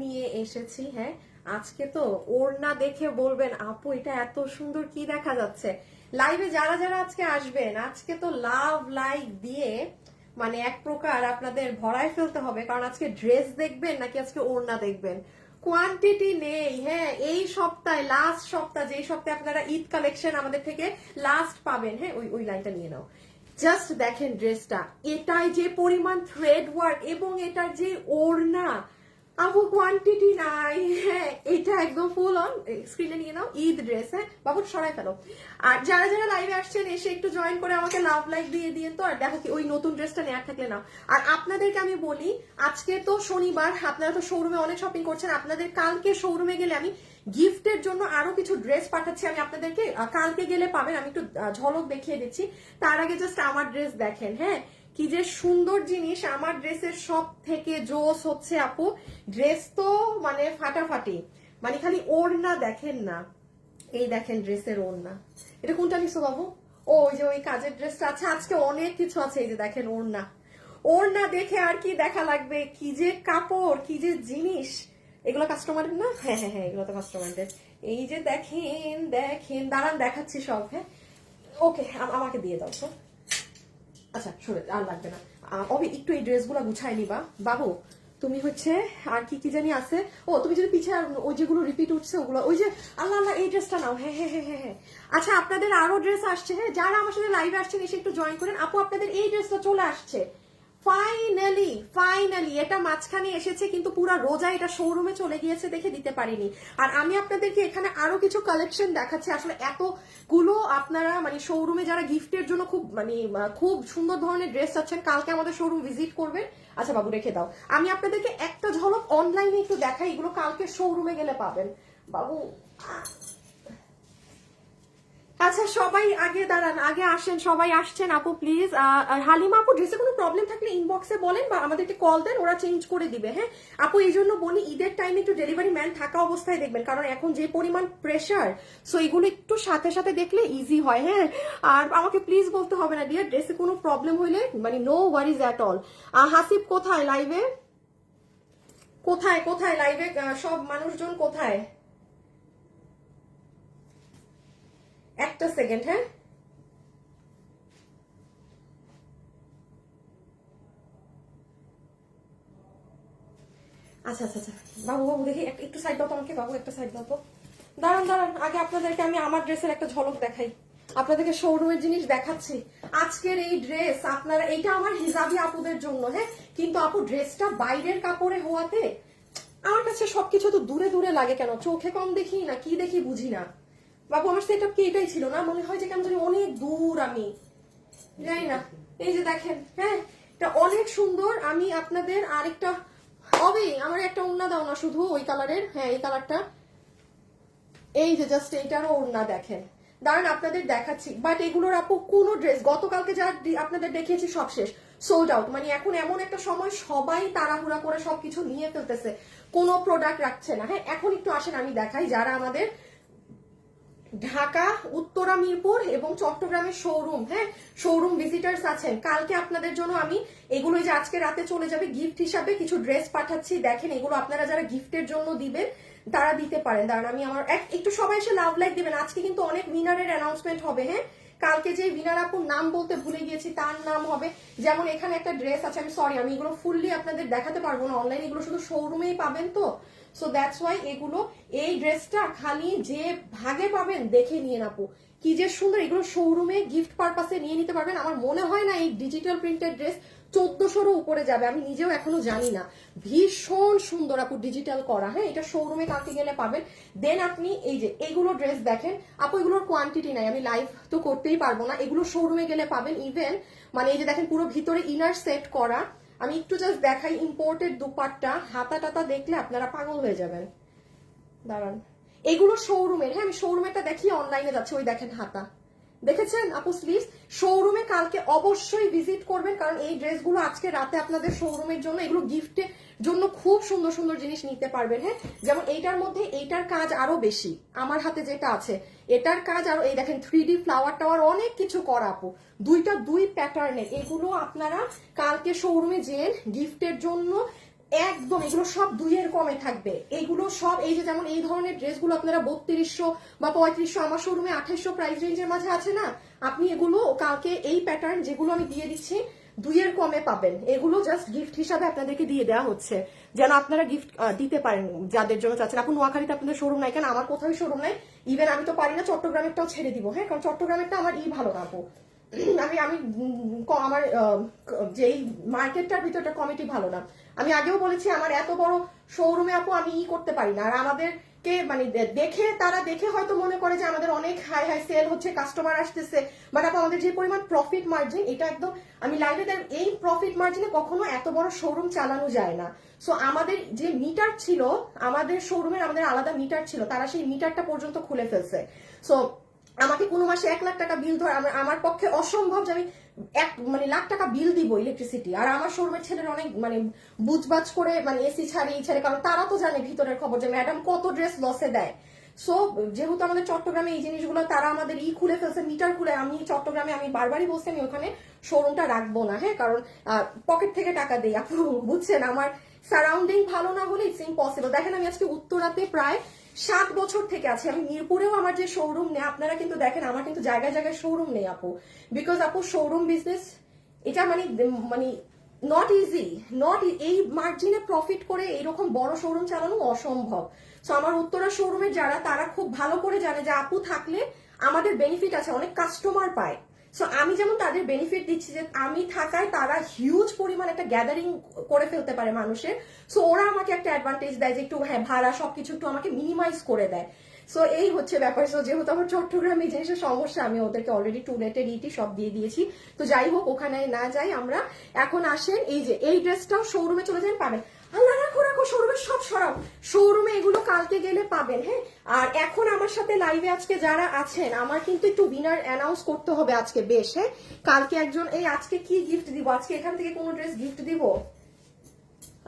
নিয়ে এসেছি। হ্যাঁ, আজকে তো ওড়না দেখে বলবেন আপু এটা এত সুন্দর, কি দেখা যাচ্ছে। লাইভে যারা যারা আজকে আসবেন, আজকে তো লাভ লাইক দিয়ে মানে এক প্রকার আপনাদের ভরায় ফেলতে হবে, কারণ আজকে ড্রেস দেখবেন নাকি আজকে ওড়না দেখবেন। কোয়ান্টিটি নেই। হ্যাঁ, এই সপ্তাহে লাস্ট সপ্তাহ, যে সপ্তাহে আপনারা ঈদ কালেকশন আমাদের থেকে লাস্ট পাবেন। হ্যাঁ, ওই ওই লাইনটা নিয়ে নাও। জাস্ট দেখেন ড্রেসটা, এটাই যে পরিমাণ থ্রেড ওয়ার্ক এবং এটার যে ওড়না, আপু কোয়ান্টিটি নাই। হ্যাঁ, এটা একদম ফুল অন। স্ক্রিনে নিয়ে নাও, ঈদ ড্রেস। হ্যাঁ বাবু সরাই ফেলো। আর যারা যারা লাইভে আসছেন এসে একটু জয়েন করে আমাকে লাভ লাইক দিয়ে দিয়ে তো, আর দেখো কি ওই নতুন ড্রেসটা নেওয়ার থাকলে নাও। আর আপনাদেরকে আমি বলি, আজকে তো শনিবার, আপনারা তো শোরুমে অনেক শপিং করছেন, আপনাদের কালকে শোরুমে গেলে আমি গিফটের জন্য আরো কিছু ড্রেস পাঠাচ্ছি, আমি আপনাদেরকে কালকে গেলে পাবেন। আমি একটু ঝলক দেখিয়ে দিচ্ছি। তার আগে জাস্ট আমার ড্রেস দেখেন। হ্যাঁ, কি যে সুন্দর জিনিস। আমার ড্রেসের সব থেকে জোস হচ্ছে আপু, ড্রেস তো মানে ফাটাফাটি, মানে খালি ওড়না দেখেন না। এই দেখেন ড্রেসের ওড়না, এটা কোনটা নিছো বাবু? ও ওই যে ওই কাজের ড্রেসটা। আচ্ছা, আজকে অনেক কিছু আছে। এই যে দেখেন ওড়না, ওড়না দেখে আর কি দেখা লাগবে, কি যে কাপড়, কি যে জিনিস। এগুলো কাস্টমারের না? হ্যাঁ হ্যাঁ হ্যাঁ, এগুলো তো কাস্টমারদের। এই যে দেখেন দেখেন, দাঁড়ান দেখাচ্ছি সব। হ্যাঁ ওকে, আমাকে দিয়ে দাও তো। আচ্ছা সরে, আর লাগবে না। অবি একটু এই ড্রেসগুলো গুছাই নিবা বাবু। তুমি হচ্ছে আর কি কি জানি আছে। ও তুমি যদি পিছিয়ে ওই যেগুলো রিপিট উঠছে ওগুলো, ওই যে আল্লাহ আল্লাহ, এই ড্রেসটা নাও। হ্যাঁ হ্যাঁ হ্যাঁ হ্যাঁ হ্যাঁ। আচ্ছা, আপনাদের আরো ড্রেস আসছে। হ্যাঁ, যারা আমার সাথে লাইভে আসছেন এসে একটু জয়েন করেন। আপু আপনাদের এই ড্রেসটা চলে আসছে ফাইনালি। ফাইনালি এটা মাঝখানে এসেছে, কিন্তু পুরো রোজা এটা শোরুমে চলে গিয়েছে দেখে দিতে পারিনি। আর আমি আপনাদেরকে এখানে আরো কিছু কালেকশন দেখাচ্ছি। আসলে এতগুলো আপনারা মানে শোরুমে যারা গিফটের জন্য খুব মানে খুব সুন্দর ধরনের ড্রেস চাচ্ছেন, কালকে আমাদের শোরুম ভিজিট করবেন। আচ্ছা বাবু রেখে দাও, আমি আপনাদেরকে একটা ঝলক অনলাইনে একটু দেখাই, এগুলো কালকে শোরুমে গেলে পাবেন বাবু। আচ্ছা সবাই আগে দাঁড়ান, আগে আসেন, সবাই আসছেন আপু প্লিজ। হালিমা আপু ড্রেসে কোনো প্রবলেম থাকলে ইনবক্সে বলেন বা আমাদেরকে কল দেন, ওরা চেঞ্জ করে দিবে। হ্যাঁ আপু, এই জন্য বলি ঈদের টাইমে একটু ডেলিভারি ম্যান থাকা অবস্থায় দেখবেন, কারণ এখন যে পরিমাণ প্রেশার, সো এগুলো একটু সাথে সাথে দেখলে ইজি হয়। হ্যাঁ, আর আমাকে প্লিজ বলতে হবে না ডিয়ার, ড্রেসে কোনো প্রবলেম হইলে মানে no worries at all. Hasib কোথায় লাইভে? কোথায় কোথায় লাইভে সব মানুষজন কোথায়? একটা সেকেন্ড। হ্যাঁ আচ্ছা আচ্ছা আচ্ছা, বাবু বাবু দেখি একটু সাইড দাও তো আমাকে, বাবু একটা সাইড দাও তো। দাঁড়ান দাঁড়ান, আগে আপনাদেরকে আমি আমার ড্রেসের একটা ঝলক দেখাই, আপনাদেরকে শোরুমের জিনিস দেখাচ্ছি। আজকের এই ড্রেস আপনারা, এইটা আমার হিজাবি আপুদের জন্য। হ্যাঁ, কিন্তু আপু ড্রেসটা বাইরের কাপড়ে হওয়াতে আমার কাছে সবকিছু তো দূরে দূরে লাগে, কেন চোখে কম দেখি না কি দেখি বুঝি না। বাবু আমার সেটআপ কি এটাই ছিল না? মনে হয় যে কেমন জানি অনেক দূর, আমি জানি না। এই যে দেখেন, হ্যাঁ এটা অনেক সুন্দর। আমি আপনাদের আরেকটা, হবে আমার একটা ওড়না দাও না শুধু ওই কালারের। হ্যাঁ এই কালারটা, এই যে জাস্ট এইটারও ওড়না দেখেন। দাঁড়ান আপনাদের দেখাচ্ছি। বাট এগুলোর আপু কোনো ড্রেস, গতকালকে যা আপনাদের দেখিয়েছি সব শেষ, সোল্ড আউট। মানে এখন এমন একটা সময় সবাই তাড়াহুড়া করে সবকিছু নিয়ে ফেলতেছে, কোনো প্রোডাক্ট রাখছে না। হ্যাঁ এখন একটু আসেন আমি দেখাই, যারা আমাদের ঢাকা, উত্তরা, মিরপুর এবং চট্টগ্রামের শোরুম, হ্যাঁ শোরুম ভিজিটার্স আছেন, কালকে আপনাদের জন্য আমি এগুলো যে আজকে রাতে চলে যাবে গিফট হিসাবে কিছু ড্রেস পাঠাচ্ছি। দেখেন এগুলো আপনারা যারা গিফটের জন্য দিবেন তারা দিতে পারেন। দাঁড়ান আমি আমার একটু সবাই এসে লাভ লাইক দিবেন। আজকে কিন্তু অনেক উইনারের অ্যানাউন্সমেন্ট হবে। হ্যাঁ কালকে যে উইনার আপুর নাম বলতে ভুলে গিয়েছি তার নাম হবে, যেমন এখানে একটা ড্রেস আছে, আমি সরি আমি এগুলো ফুললি আপনাদের দেখাতে পারবো না, অনলাইনে এগুলো শুধু শোরুমেই পাবেন তো, সো দ্যাটস ওয়াই এগুলো। এই ড্রেসটা খালি যে ভাগে পাবেন দেখে নিয়ে আপু, কি যে সুন্দর। এগুলো শোরুমে গিফট পারপাসে নিয়ে নিতে পারবেন। আমার মনে হয় না এই ডিজিটাল প্রিন্টেড ড্রেস 1400-রও উপরে যাবে, আমি নিজেও এখনো জানি না। ভীষণ সুন্দর আপু, ডিজিটাল করা। হ্যাঁ এটা শোরুমে কালকে গেলে পাবেন। দেন আপনি এই যে এইগুলো ড্রেস দেখেন আপু, এগুলোর কোয়ান্টিটি নাই, আমি লাইভ তো করতেই পারবো না, এগুলো শোরুমে গেলে পাবেন। ইভেন মানে এই যে দেখেন পুরো ভিতরে ইনার সেট করা। আমি একটু জাস্ট দেখাই, ইম্পোর্টেড দুপাট্টা, হাতা টাতা দেখলে আপনারা পাগল হয়ে যাবেন। দাঁড়ান, এগুলো শোরুমের। হ্যাঁ আমি শোরুমেরটা দেখি, অনলাইনে যাচ্ছে। ওই দেখেন হাতা, দেখেছেন আপু স্লিভস। শোরুমে কালকে অবশ্যই ভিজিট করবেন, কারণ এই ড্রেসগুলো আজকে রাতে আপনাদের শোরুমের জন্য, এগুলো গিফটের জন্য খুব সুন্দর সুন্দর জিনিস নিতে পারবেন। হ্যাঁ যেমন এইটার মধ্যে এইটার কাজ আরো বেশি, আমার হাতে যেটা আছে এটার কাজ আরো, এই দেখেন 3D ফ্লাওয়ার টাওয়ার অনেক কিছু করা আপু, দুই প্যাটার্নের। এগুলো আপনারা কালকে শোরুমে যেন গিফটের জন্য একদম এগুলো সব 2 এর কমে থাকবে। এইগুলো সব এই যে যেমন এই ধরনের ড্রেসগুলো আপনারা 3200 বা 3500, আমার শোরুমে 2800 প্রাইস রেঞ্জের মাঝে আছে না, আপনি এগুলো কালকে এই প্যাটার্ন যেগুলো আমি দিয়ে দিচ্ছি 2 এর কমে পাবেন। এগুলো জাস্ট গিফট হিসাবে আপনাদেরকে দিয়ে দেওয়া হচ্ছে, যেন আপনারা গিফট দিতে পারেন যাদের জন্য চাচ্ছেন। আপনি নোয়াখালীতে আপনাদের শোরুম নাই কেন? আমার কোথাও শোরুম নাই, ইভেন আমি তো পারি না চট্টগ্রামেরটাও ছেড়ে দিব, হ্যাঁ, কারণ চট্টগ্রামেরটা আমার ভালো না আপু। আমি আমি আমার যেই মার্কেটটার ভিতরটা কমিটি ভালো না। আমি আগেও বলেছি আমার এত বড় শোরুমে আপু আমি করতে পারি না। আর আমাদেরকে মানে দেখে তারা দেখে হয়তো মনে করে যে আমাদের অনেক হাই হাই সেল হচ্ছে, কাস্টমার আসতেছে, বাট আপু আমাদের যে পরিমাণ প্রফিট মার্জিন, এটা একদম আমি লাইভে এই প্রফিট মার্জিনে কখনো এত বড় শোরুম চালানো যায় না। সো আমাদের যে মিটার ছিল, আমাদের শোরুমের আমাদের আলাদা মিটার ছিল, তারা সেই মিটারটা পর্যন্ত খুলে ফেলছে। সো আমাকে কোনো মাসে 1 লাখ টাকা বিল ধরে আমার পক্ষে অসম্ভব যে আমি মানে লাখ টাকা বিল দিব ইলেকট্রিসিটি। আর আমার শোরুমের ছেলেরা অনেক মানে বুঝবাজ করে মানে এসি ছাড়ে এই ছাড়ে, কারণ তারা তো জানে ভিতরের খবর যে ম্যাডাম কত ড্রেস লসে দেয়। সো যেহেতু আমাদের চট্টগ্রামে এই জিনিসগুলো তারা আমাদের খুলে ফেলছে, মিটার খুলে। আমি চট্টগ্রামে আমি বারবারই বলছি আমি ওখানে শোরুমটা রাখবো না, হ্যাঁ, কারণ পকেট থেকে টাকা দেই আপু, বুঝছেন? আমার সারাউন্ডিং ভালো না হলে ইটস ইম্পসিবল। দেখেন আমি আজকে উত্তরাতে প্রায় 7 বছর থেকে আছি। আমি মিরপুরেও আমার যে শোরুম নেই, আপনারা কিন্তু দেখেন আমার কিন্তু জায়গায় জায়গায় শোরুম নেই আপু, বিকজ আপু শোরুম বিজনেস এটা মানে মানে নট ইজি, এই মার্জিনে প্রফিট করে এইরকম বড় শোরুম চালানো অসম্ভব। সো আমার উত্তরা শোরুমের যারা, তারা খুব ভালো করে জানে যে আপু থাকলে আমাদের বেনিফিট আছে, অনেক কাস্টমার পায়। সো আমি যেমন তাদের বেনিফিট দিচ্ছি যে আমি থাকায় তারা হিউজ পরিমাণ একটা গ্যাদারিং করে ফেলতে পারে মানুষের। সো ওরা আমাকে একটা অ্যাডভান্টেজ দেয় যে একটু হ্যাঁ ভাড়া সবকিছু একটু আমাকে মিনিমাইজ করে দেয়। সো এই হচ্ছে ব্যাপার। সো যেহেতু আমার চট্টগ্রামে এই জিনিসের সমস্যা, আমি ওদেরকে অলরেডি টু লেটের সব দিয়ে দিয়েছি। তো যাই হোক, ওখানে না যাই আমরা। এখন আসেন এই যে এই ড্রেসটাও শোরুমে চলে যান পাবেন। আল্লাহ রাখো রাখো, শোরুমে সব সরাও, শোরুমে এগুলো কালকে গেলে পাবেন, হ্যাঁ। আর এখন আমার সাথে লাইভে আজকে যারা আছেন, আমার কিন্তু একটু উইনার অ্যানাউন্স করতে হবে আজকে বেশ, হ্যাঁ। কালকে একজন আজকে কি গিফট দিব, আজকে এখান থেকে কোনো ড্রেস গিফট দিব,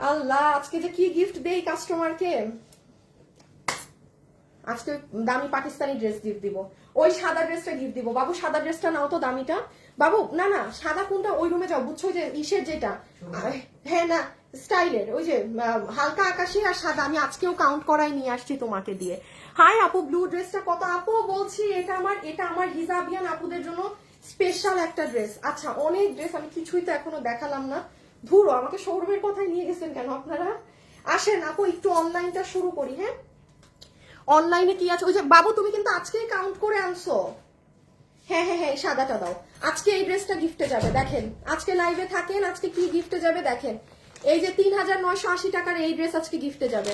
আল্লাহ আজকে যে কি গিফট দেই কাস্টমারকে। আজকে দামি পাকিস্তানি ড্রেস গিফট দিব, ওই সাদা ড্রেসটা গিফট দিব। বাবু সাদা ড্রেসটা নাও তো, দামিটা। বাবু না না, সাদা কোনটা, ওই রুমে যাও, বুঝছো যে ইসের যেটা, হ্যাঁ না স্টাইলের, ওই যে হালকা আকাশি আর সাদা। আমি আজকেও কাউন্ট করাই নিয়ে আসছি তোমাকে দিয়ে। হাই আপু, ব্লু ড্রেসটা কত আপু? বলছি এটা আমার হিজাবিয়ান আপুদের জন্য স্পেশাল একটা ড্রেস। আচ্ছা অনেক ড্রেস, আমি কিছুই তো এখনো দেখালাম না। ধুরো, আমাকে শোরুমের কথাই নিয়ে গেছেন কেন আপনারা? আসেন আপু একটু অনলাইনটা শুরু করি, হ্যাঁ। অনলাইনে কি আছে? ওই যে বাবু তুমি কিন্তু আজকেই কাউন্ট করে আনছো। হ্যাঁ হ্যাঁ হ্যাঁ, সাদাটা দাও। আজকে এই ড্রেসটা গিফটে যাবে, দেখেন আজকে লাইভে থাকেন, আজকে কি গিফটে যাবে দেখেন। এই যে 3980 টাকার এই ড্রেস আজকে গিফটে যাবে।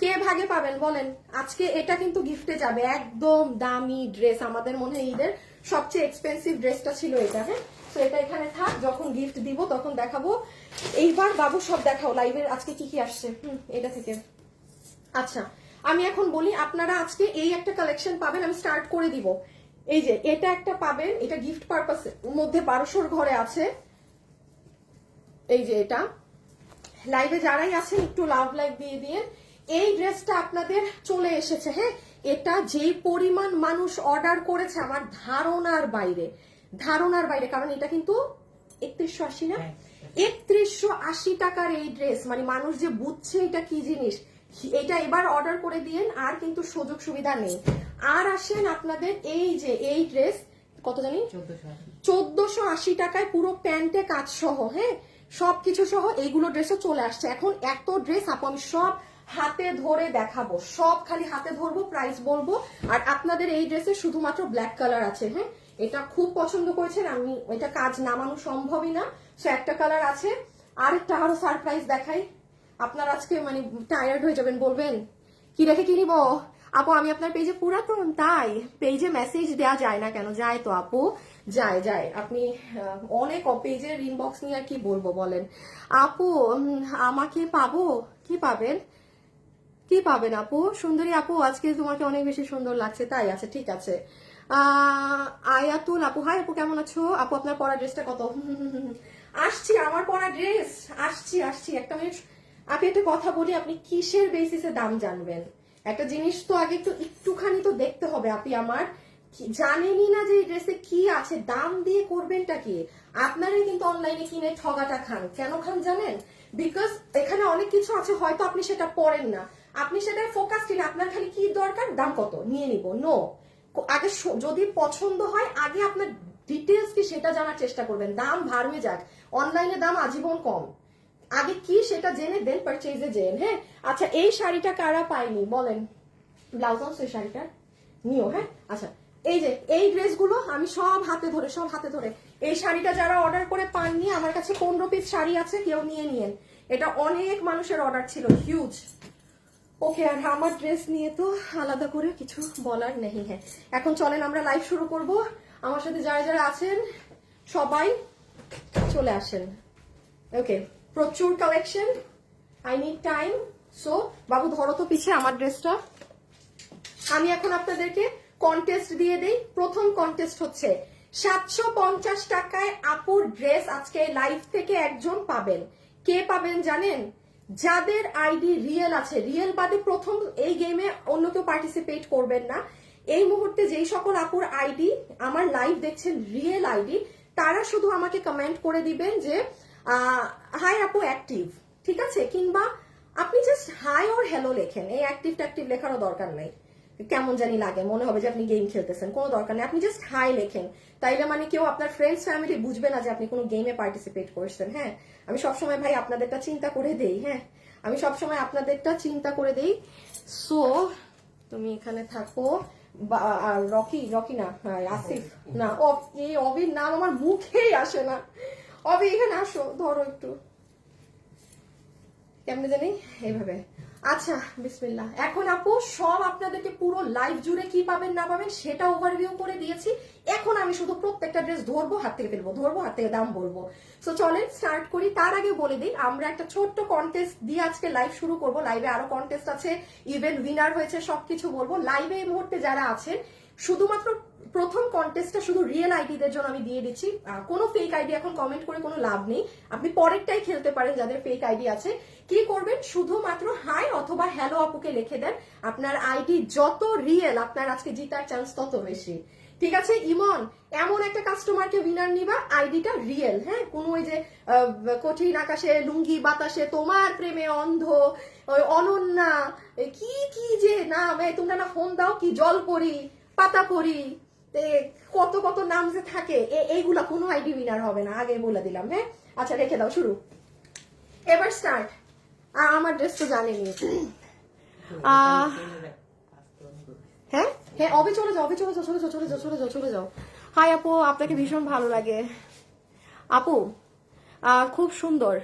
কে ভাগে পাবেন বলেন? আজকে এটা কিন্তু গিফটে যাবে, একদম দামি ড্রেস। আমাদের মনে হয় ঈদের সবচেয়ে এক্সপেন্সিভ ড্রেসটা ছিল এটা, হ্যাঁ। তো এটা এখানে থাক, যখন গিফট দিব তখন দেখাবো। এইবার বাবু সব দেখাও লাইভের আজকে কি কি আসছে। এটা থেকে আচ্ছা আমি এখন বলি, আপনারা আজকে এই একটা কালেকশন পাবেন, আমি স্টার্ট করে দিব। এই যে এটা একটা পাবেন, এটা গিফট পারপাস মধ্যে 1200 ঘরে আছে। এই যে এটা লাইভে যারাই আছেন একটু লাভ লাইক দিয়ে দিয়ে। এই ড্রেসটা আপনাদের চলে এসেছে, হ্যাঁ। এটা যেই পরিমাণ মানুষ অর্ডার করেছে আমার ধারণার বাইরে, কারণ এটা কিন্তু 3180 না, 3180 টাকার এই ড্রেস, মানে মানুষ যে বুঝছে এটা কি জিনিস, এটা এবার অর্ডার করে দিয়েন, আর কিন্তু সুযোগ সুবিধা নেই। আর আসেন আপনাদের এই যে এই ড্রেস কত জানি 1480 টাকায় পুরো প্যান্টে কাজ সহ, হ্যাঁ, সবকিছু সহ এইগুলো ড্রেসও চলে আসছে। এখন এত ড্রেস আপু আমি সব হাতে ধরে দেখাবো, সব খালি হাতে ধরবো, প্রাইস বলবো। আর আপনাদের এই ড্রেসে শুধুমাত্র ব্ল্যাক কালার আছে, হ্যাঁ, এটা খুব পছন্দ করেছেন, আমি এটা কাজ নামানো সম্ভবই না। সো একটা কালার আছে। আরেকটা আরো সারপ্রাইজ দেখাই, আপনার আজকে মানে টায়ার্ড হয়ে যাবেন, বলবেন কি রেখে কি নিব আপু। আমি আপনার পেজে পুরাতন, তাই পেজে মেসেজ দেওয়া যায় না কেন? যায় তো আপু, যায়। আপনি অনেক পেজের ইনবক্স নিয়ে আর কি বলবো বলেন আপু। আমাকে পাবো? কি পাবেন আপু? সুন্দরী আপু, আজকে তোমাকে অনেক বেশি সুন্দর লাগছে, তাই আছে, ঠিক আছে। আয়াতুল আপু, হাই আপু কেমন আছো আপু? আপনার পরা ড্রেসটা কত? আসছি, আমার পরা ড্রেস আসছি। একটা মিনিট আপনি একটা কথা বলি, আপনি কিসের বেসিসে দাম জানবেন? একটা জিনিস তো আগে একটুখানি তো দেখতে হবে। আপনি আমার জানেনই না যে এই ড্রেসে কি আছে, দাম দিয়ে করবেনটা কি? আপনারাই কিন্তু অনলাইনে কিনে ঠগাটা খান। কেন খান জানেন? বিকজ এখানে অনেক কিছু আছে হয়তো আপনি সেটা পড়েন না, আপনি সেটা ফোকাস দিলে আপনার খালি কি দরকার, দাম কত নিয়ে নিব, নো। আগে যদি পছন্দ হয় আগে আপনার ডিটেলস কি সেটা জানার চেষ্টা করবেন, দাম ভার হয়ে যাক, অনলাইনে দাম আজীবন কম, আগে কি সেটা জেনে দেন পারচেজে জেন। হ্যাঁ আচ্ছা, এই শাড়িটা কারা পাইনি বলেন, ব্লাউজ অংশ এই শাড়িটা নিও। হ্যাঁ আচ্ছা, এই যে এই ড্রেসগুলো আমি সব হাতে ধরে এই শাড়িটা যারা অর্ডার করে পাননি, আমার কাছে 15 পিস শাড়ি আছে, কেউ নিয়ে নিয়েন, এটা অনেক মানুষের অর্ডার ছিল, হিউজ। ওকে, আর আমার ড্রেস নিয়ে তো আলাদা করে কিছু বলার নেই। হ্যাঁ এখন চলেন আমরা লাইভ শুরু করব, আমার সাথে যারা যারা আছেন সবাই চলে আসেন। ওকে, প্রচুর collection, I need time. So বাবু ধরো তো পিছে আমার ড্রেসটা। আমি এখন আপনাদেরকে কন্টেস্ট দিয়ে দেই। প্রথম কন্টেস্ট হচ্ছে 750 টাকায় আপুর ড্রেস আজকে লাইভ থেকে একজন পাবেন। কে পাবেন জানেন? যাদের আইডি রিয়েল আছে, রিয়েল বাদে প্রথম এই গেমে অন্য কেউ পার্টিসিপেট করবেন না। এই মুহূর্তে যেই সকল আপুর আইডি আমার লাইভ দেখছেন রিয়েল আইডি, তারা শুধু আমাকে কমেন্ট করে দিবেন যে হাই আপু অ্যাক্টিভ, ঠিক আছে, কিংবা আপনি জাস্ট হাই ওর হ্যালো লেখেন, এই অ্যাক্টিভ ট্যাক্টিভ লেখারও দরকার নেই, কেমন জানি লাগে, মনে হবে যে আপনি গেম খেলতেছেন, কোনো দরকার নেই, আপনি জাস্ট হাই লেখেন, তাইলে মানে কেউ আপনার ফ্রেন্ডস ফ্যামিলি বুঝবে না যে আপনি কোনো গেমে পার্টিসিপেট করছেন। হ্যাঁ আমি সবসময় ভাই আপনাদেরটা চিন্তা করে দেই, হ্যাঁ আমি সবসময় আপনাদেরটা চিন্তা করে দেই। সো তুমি এখানে থাকো, রকি না, হ্যাঁ আসিফ না, এই অবির নাম আমার মুখেই আসে না, অবি এখানে আসো, ধরো একটু, কেমনে জানি এইভাবে। আচ্ছা বিসমিল্লাহ। এখন আপু সব আপনাদেরকে পুরো লাইভ জুড়ে কি পাবেন না পাবেন সেটা ওভারভিউ করে দিয়েছি। এখন আমি শুধু প্রত্যেকটা ড্রেস ধরবো, হাত থেকে ফেলবো, ধরবো, হাত থেকে দাম বলবো। সো চলেন স্টার্ট করি। তার আগে বলে দিই, আমরা একটা ছোট্ট কন্টেস্ট দিয়ে আজকে লাইভ শুরু করব। লাইভে আরো কন্টেস্ট আছে, ইভেন্ট উইনার হয়েছে, সবকিছু বলবো। লাইভে এই মুহূর্তে যারা আছেন শুধুমাত্র প্রথম কন্টেস্টটা শুধু রিয়েল আইডিদের জন্য আমি দিয়ে দিচ্ছি, কোনো ফেক আইডি এখন কমেন্ট করে কোনো লাভ নেই, আপনি পরেরটাই খেলতে পারেন যাদের ফেক আইডি আছে। কি করবেন, শুধুমাত্র হাই অথবা হ্যালো আপুকে লিখে দেন, আপনার আইডি যত রিয়েল আপনার আজকে জিতার চান্স তত বেশি, ঠিক আছে। ইমন, এমন একটা কাস্টমারকে উইনার নিবা আইডিটা রিয়েল, হ্যাঁ কোন ওই যে কঠিন আকাশে লুঙ্গি বাতাসে, তোমার প্রেমে অন্ধ, ওই অনন্যা, কি কি যে নাম, তোমরা না ফোন দাও, কি জলপরি, পাতাপরি, কত কত নাম যে থাকে, এইগুলা কোনো আইডি উইনার হবে না, আগে বলে দিলাম। হ্যাঁ আচ্ছা রেখে দাও, শুরু এবার স্টার্ট। আমার ড্রেস তো জানেনি। হ্যাঁ হ্যাঁ অবে চলে যাও, চলে যাও। হাই আপু, আপনাকে ভীষণ ভালো লাগে আপু, খুব সুন্দর।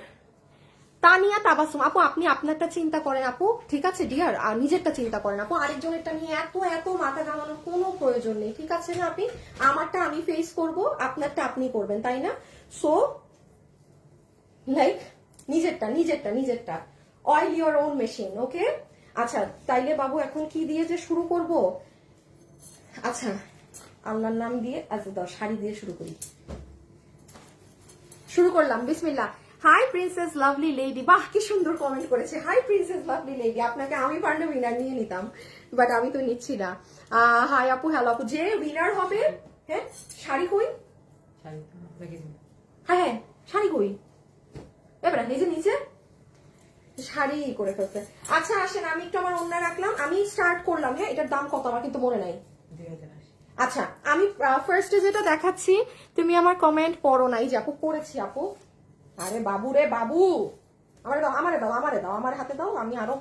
তানিয়া তাবাসুম আপু, আপনি আপনারটা চিন্তা করেন আপু, ঠিক আছে ডিয়ার, আর নিজেরটা চিন্তা করেন আপু, আরেকজনেরটা নিয়ে এত মাথা ঘামানোর কোনো প্রয়োজন নেই, ঠিক আছে না? আপনি আমারটা আমি ফেস করব, আপনারটা আপনি করবেন, তাই না? সো লাইক নিজেরটা অয়েল ইওর ওন মেশিন, ওকে। আচ্ছা তাইলে বাবু এখন কি দিয়ে যে শুরু করব? আচ্ছা আল্লাহর নাম দিয়ে, আচ্ছা দাও শাড়ি দিয়ে শুরু করলাম, বিসমিল্লাহ। হাই প্রিন্সেস লাভলি লেডি, বাহ কি সুন্দর কমেন্ট করেছে, হাই প্রিন্সেস লাভলি লেডি, আপনাকে আমি পারলে উইনার নিয়ে নিতাম, বাট আমি তো নিচ্ছি না। হাই আপু, হ্যালো আপু, যে উইনার হবে, হ্যাঁ শাড়ি কই, হ্যাঁ শাড়ি কই, এবার নিচে শাড়ি করে ফেলছে। আচ্ছা আসেন, আমি একটু আমার ওন্না রাখলাম, আমি স্টার্ট করলাম। হ্যাঁ এটার দাম কত আমার কিন্তু মনে নাই। আচ্ছা আমি ফার্স্টে যেটা দেখাচ্ছি, তুমি আমার কমেন্ট পড়ো নাই যে আপু পড়েছি আপু, আরে বাবু রে বাবু, আমার হাতে দাও, আমি আরো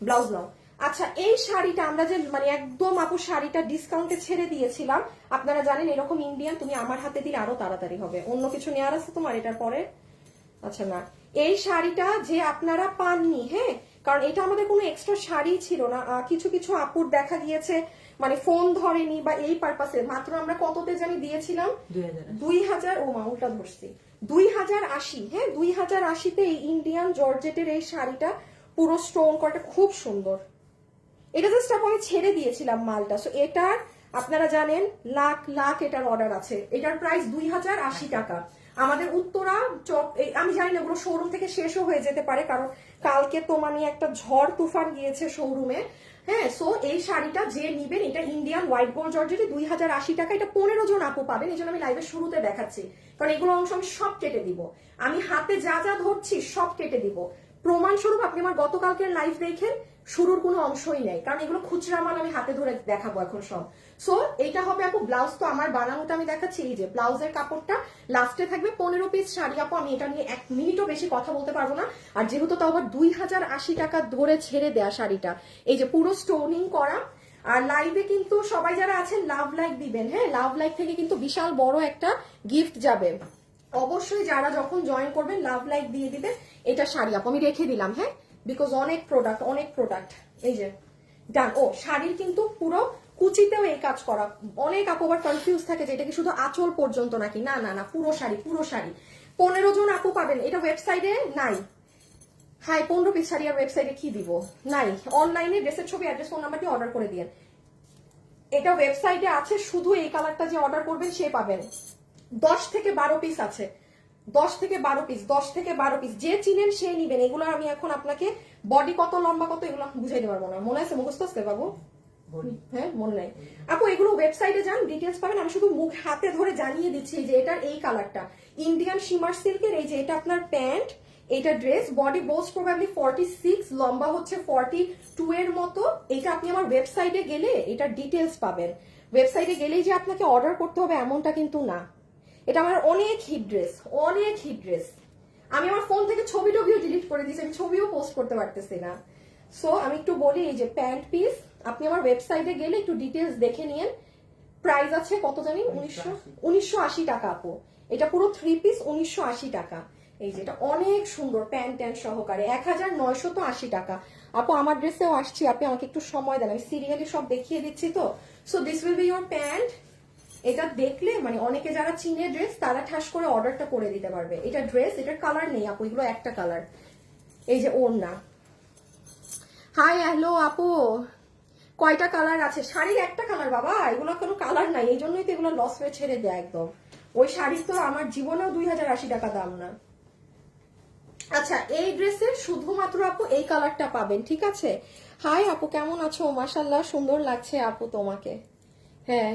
ব্লাউজ নাও। আচ্ছা এই শাড়িটা আমরা যে মানে একদম আপু শাড়িটা ডিসকাউন্টে ছেড়ে দিয়েছিলাম, আপনারা জানেন এরকম ইন্ডিয়ান তুমি আমার হাতে দিলে আরো তাড়াতাড়ি হবে। অন্য কিছু নেওয়ার আছে তোমার এটার পরে? আচ্ছা না, এই শাড়িটা যে আপনারা পাননি, হ্যাঁ কারণ এটা আমাদের কোনো এক্সট্রা শাড়ি ছিল না, কিছু কিছু আপুর দেখা গিয়েছে মানে ফোন ধরেনি বা এই পারপাসে, মাত্র আমরা কততে জানি দিয়েছিলাম 2000, ও মা উল্টা ধরছি, 2080, হ্যাঁ 2080-তে এই ইন্ডিয়ান জর্জেটের এই শাড়িটা পুরো স্টোন করা খুব সুন্দর, এটা জাস্ট আমি ছেড়ে দিয়েছিলাম মালটা। সো এটার আপনারা জানেন লাখ লাখ এটার অর্ডার আছে, এটার প্রাইস 2080 টাকা। আমাদের উত্তরা চক, আমি জানি না ওগুলো শোরুম থেকে শেষও হয়ে যেতে পারে, কারণ কালকে তো মানে একটা ঝড় তুফান গিয়েছে শোরুমে। হ্যাঁ, সো এই শাড়িটা যে নিবেন, এটা ইন্ডিয়ান হোয়াইট গোল্ড জর্জেটে 2080 টাকা। এটা 15 জন আপু পাবেন, এই জন্য আমি লাইভের শুরুতে দেখাচ্ছি, কারণ এগুলো অংশ আমি সব কেটে দিব। আমি হাতে যা যা ধরছি সব কেটে দিব। প্রমাণস্বরূপ আপনি আমার গতকালকের লাইভ দেখেন, শুরুর কোনো অংশই নেই, কারণ এগুলো খুচরা মাল আমি হাতে ধরে দেখাবো এখন সব। সো এইটা হবে আপু ব্লাউজ, তো আমার বানানোটা আমি দেখাচ্ছি। এই যে ব্লাউজের কাপড়টা লাস্টে থাকবে 15 পিস শাড়ি আপু। আমি এটা নিয়ে 1 মিনিটও বেশি কথা বলতে পারবো না। আর যেহেতু তো আবার 2080 টাকা ধরে ছেড়ে দেয়া শাড়িটা, এই যে পুরো স্টোনিং করা। আর লাইভে কিন্তু সবাই যারা আছেন লাভ লাইক দিবেন, হ্যাঁ, লাভ লাইক থেকে কিন্তু বিশাল বড় একটা গিফট যাবে অবশ্যই। যারা যখন জয়েন করবেন লাভ লাইক দিয়ে দিবেন। এটা শাড়ি আপু আমি রেখে দিলাম, হ্যাঁ, বিকজ অনেক প্রোডাক্ট এই যে ডান। ও শাড়ির কিন্তু পুরো কুচিতেও এই কাজ করা। অনেক আপু আবার কনফিউজ থাকে যে এটা কি শুধু আঁচল পর্যন্ত নাকি, না না না, পুরো শাড়ি 15 জন আপু পাবেন। এটা ওয়েবসাইটে নাই। হাই, 15 পিস শাড়ি আর ওয়েবসাইটে কি দিব, নাই। অনলাইনে ড্রেসের ছবি, অ্যাড্রেস, ফোন নাম্বার দিয়ে অর্ডার করে দিন। এটা ওয়েবসাইটে আছে, শুধু এই কালারটা যে অর্ডার করবেন সে পাবেন। 10 থেকে 12 পিস আছে, 10 থেকে 12 পিস যে চিনেন সে নিবেন। এগুলো আমি এখন আপনাকে বডি কত লম্বা কত এগুলো বুঝাইতে পারবো না। মনে আছে, মুখস্থ আছে বাবু? হ্যাঁ, মনে নাই আপু। এগুলো ওয়েবসাইটে যান, ডিটেলস পাবেন। আমি শুধু মুখ হাতে ধরে জানিয়ে দিচ্ছি যে এটার এই কালারটা ইন্ডিয়ান শিমার সিল্কের। এই যে এটা আপনার প্যান্ট, এটা ড্রেস, বডি মোস্ট প্রবাবলি 46, লম্বা হচ্ছে 42 এর মতো। এটা আপনি আমার ওয়েবসাইটে গেলে এটা ডিটেলস পাবেন। ওয়েবসাইটে গেলেই যে আপনাকে অর্ডার করতে হবে এমনটা কিন্তু না। এটা আমার অনেক হিট ড্রেস। আমি আমার ফোন থেকে ছবি টবিও ডিলিট করে দিয়েছি, আমি ছবিও পোস্ট করতে পারতেছি না। সো আমি একটু বলি, এই যে প্যান্ট পিস, আপনি আমার ওয়েবসাইটে গেলে একটু ডিটেলস দেখে নিন। প্রাইস আছে কত জানি, 1980 টাকা আপু। এটা পুরো 3 পিস 1980 টাকা। এই যে এটা অনেক সুন্দর প্যান্ট সহকারে 1980 টাকা আপু। আমার ড্রেসেও আসছি, আপনি আমাকে একটু সময় দেন, আমি সিরিয়ালি সব দেখিয়ে দিচ্ছি তো। So this will be your pant. এটা দেখলে মানে অনেকে যারা চিনে ড্রেস তারা ঠাস করে অর্ডারটা করে দিতে পারবে। এটা ড্রেস, এটার কালার নেই আপু, এগুলো একটা কালার। এই যে ওড়না। হাই হ্যালো আপু, কয়টা কালার আছে? শাড়ির একটা কালার বাবা, এগুলো কোনো কালার নাই, এই জন্যই তো এগুলো লস হয়ে ছেড়ে দেয় একদম। ওই শাড়ির তো আমার জীবনেও 2080 টাকা দাম না। আচ্ছা, এই ড্রেসের শুধুমাত্র আপু এই কালারটা পাবেন, ঠিক আছে? হাই আপু, কেমন আছো? মাশাআল্লাহ, সুন্দর লাগছে আপু তোমাকে। হ্যাঁ,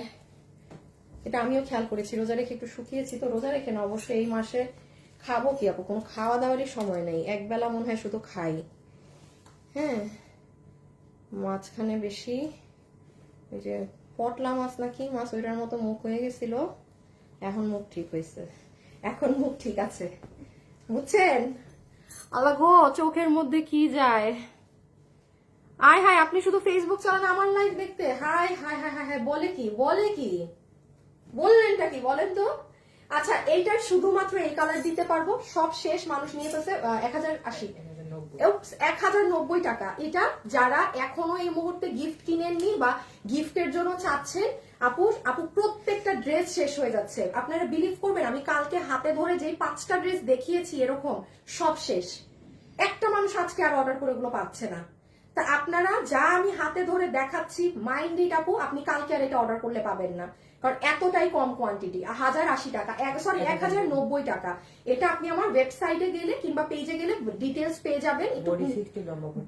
এটা আমিও খেয়াল করেছি, রোজা রেখে একটু শুকিয়েছি তো। রোজা রেখে না, অবশ্যই এই মাসে খাবো কি আপু, কোনো খাওয়া দাওয়ারই সময় নেই, একবেলা মনে হয় শুধু খাই। হ্যাঁ, মাঝখানে বেশি ওই যে পটলা মাছ নাকি মাছ, ওইটার মতো মুখ হয়ে গেছিল, এখন মুখ ঠিক হয়েছে, এখন মুখ ঠিক আছে, বুঝছেন? আল্লাহ গো, চোখের মধ্যে কি যায়। আয় হায়, আপনি শুধু ফেসবুক চালান আমার লাইভ দেখতে? High high high high high, বলে কি বললেনটা কি বলেন তো? আচ্ছা, এইটার শুধুমাত্র এই কালার দিতে পারবো, সব শেষ। মানুষ নিয়ে গেছে 1090 টাকা। এটা যারা এখনো এই মুহূর্তে গিফট কিনেননি বা গিফটের জন্য চাচ্ছেন, আপু প্রত্যেকটা ড্রেস শেষ হয়ে যাচ্ছে। আপনারা বিলিভ করবেন, আমি কালকে হাতে ধরে যেই 5টা ড্রেস দেখিয়েছি এরকম, সব শেষ। একটা মানুষ আজকে আর অর্ডার করে ওগুলো পাচ্ছে না। তা আপনারা যা আমি হাতে ধরে দেখাচ্ছি, মাইন্ড ইট আপু, আপনি কালকে আর এটা অর্ডার করলে পাবেন না, কারণ এতটাই কম কোয়ান্টিটি। 1080 টাকা, 1090 টাকা। এটা আপনি আমার ওয়েবসাইটে গেলে কিংবা পেজে গেলে ডিটেলস পেয়ে যাবেন।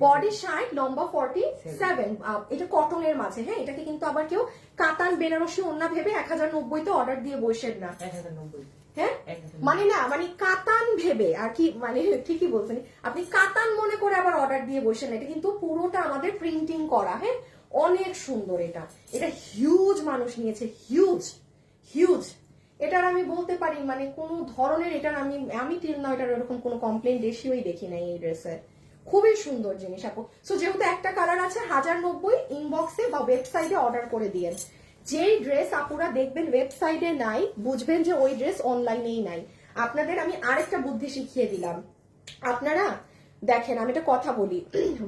বডি 60, লম্বা 47। এটা কটনের মাঝে, হ্যাঁ, এটাকে কিন্তু আবার কেউ কাতান বেনারসি ওন্না ভেবে 1090 তে অর্ডার দিয়ে বসেন না। 1090, হ্যাঁ, মানে না, মানে কাতান ভেবে আর কি, মানে ঠিকই বলছেন আপনি, কাতান মনে করে আবার অর্ডার দিয়ে বসেন। এটা কিন্তু পুরোটা আমাদের প্রিন্টিং করা, হ্যাঁ, অনেক সুন্দর। এটা হিউজ মানুষ নিয়েছে, হিউজ। এটার আমি বলতে পারি মানে কোন ধরনের, এটার আমি টিল না এটার এরকম কোনো কমপ্লেন রেশিওই দেখি নাই এই ড্রেসে। খুবই সুন্দর জিনিস আপু। সো যেহেতু একটা কালার আছে, 1090, ইনবক্সে বা ওয়েবসাইটে অর্ডার করে দিয়েন। যেই ড্রেস আপুরা দেখবেন ওয়েবসাইটে নাই, বুঝবেন যে ওই ড্রেস অনলাইনেই নাই। আপনাদের আমি আরেকটা বুদ্ধি শিখিয়ে দিলাম। আপনারা দেখেন, আমি একটা কথা বলি,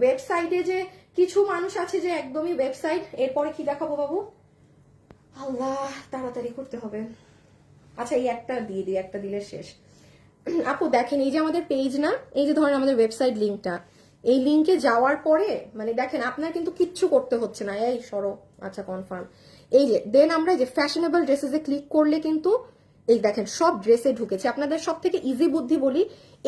ওয়েবসাইটে যে কিছু মানুষ আছে যে একদমই ওয়েবসাইট, এরপরে কি দেখাবো বাবু? আল্লাহ, তাড়াতাড়ি করতে হবে। আচ্ছা, এই একটা দিয়ে দিই, একটা দিলে শেষ। আপু দেখেন, এই যে আমাদের পেজ না, এই যে ধরেন আমাদের ওয়েবসাইট লিঙ্কটা, এই লিঙ্কে যাওয়ার পরে মানে দেখেন আপনার কিন্তু কিচ্ছু করতে হচ্ছে না। এই সরো, আচ্ছা কনফার্ম। এই যে দেন আমরা যে ফ্যাশনেবল ড্রেসেসে ক্লিক করলে কিন্তু এই দেখেন সব ড্রেসে ঢুকেছে। আপনাদের সব থেকে ইজি বুদ্ধি বলি,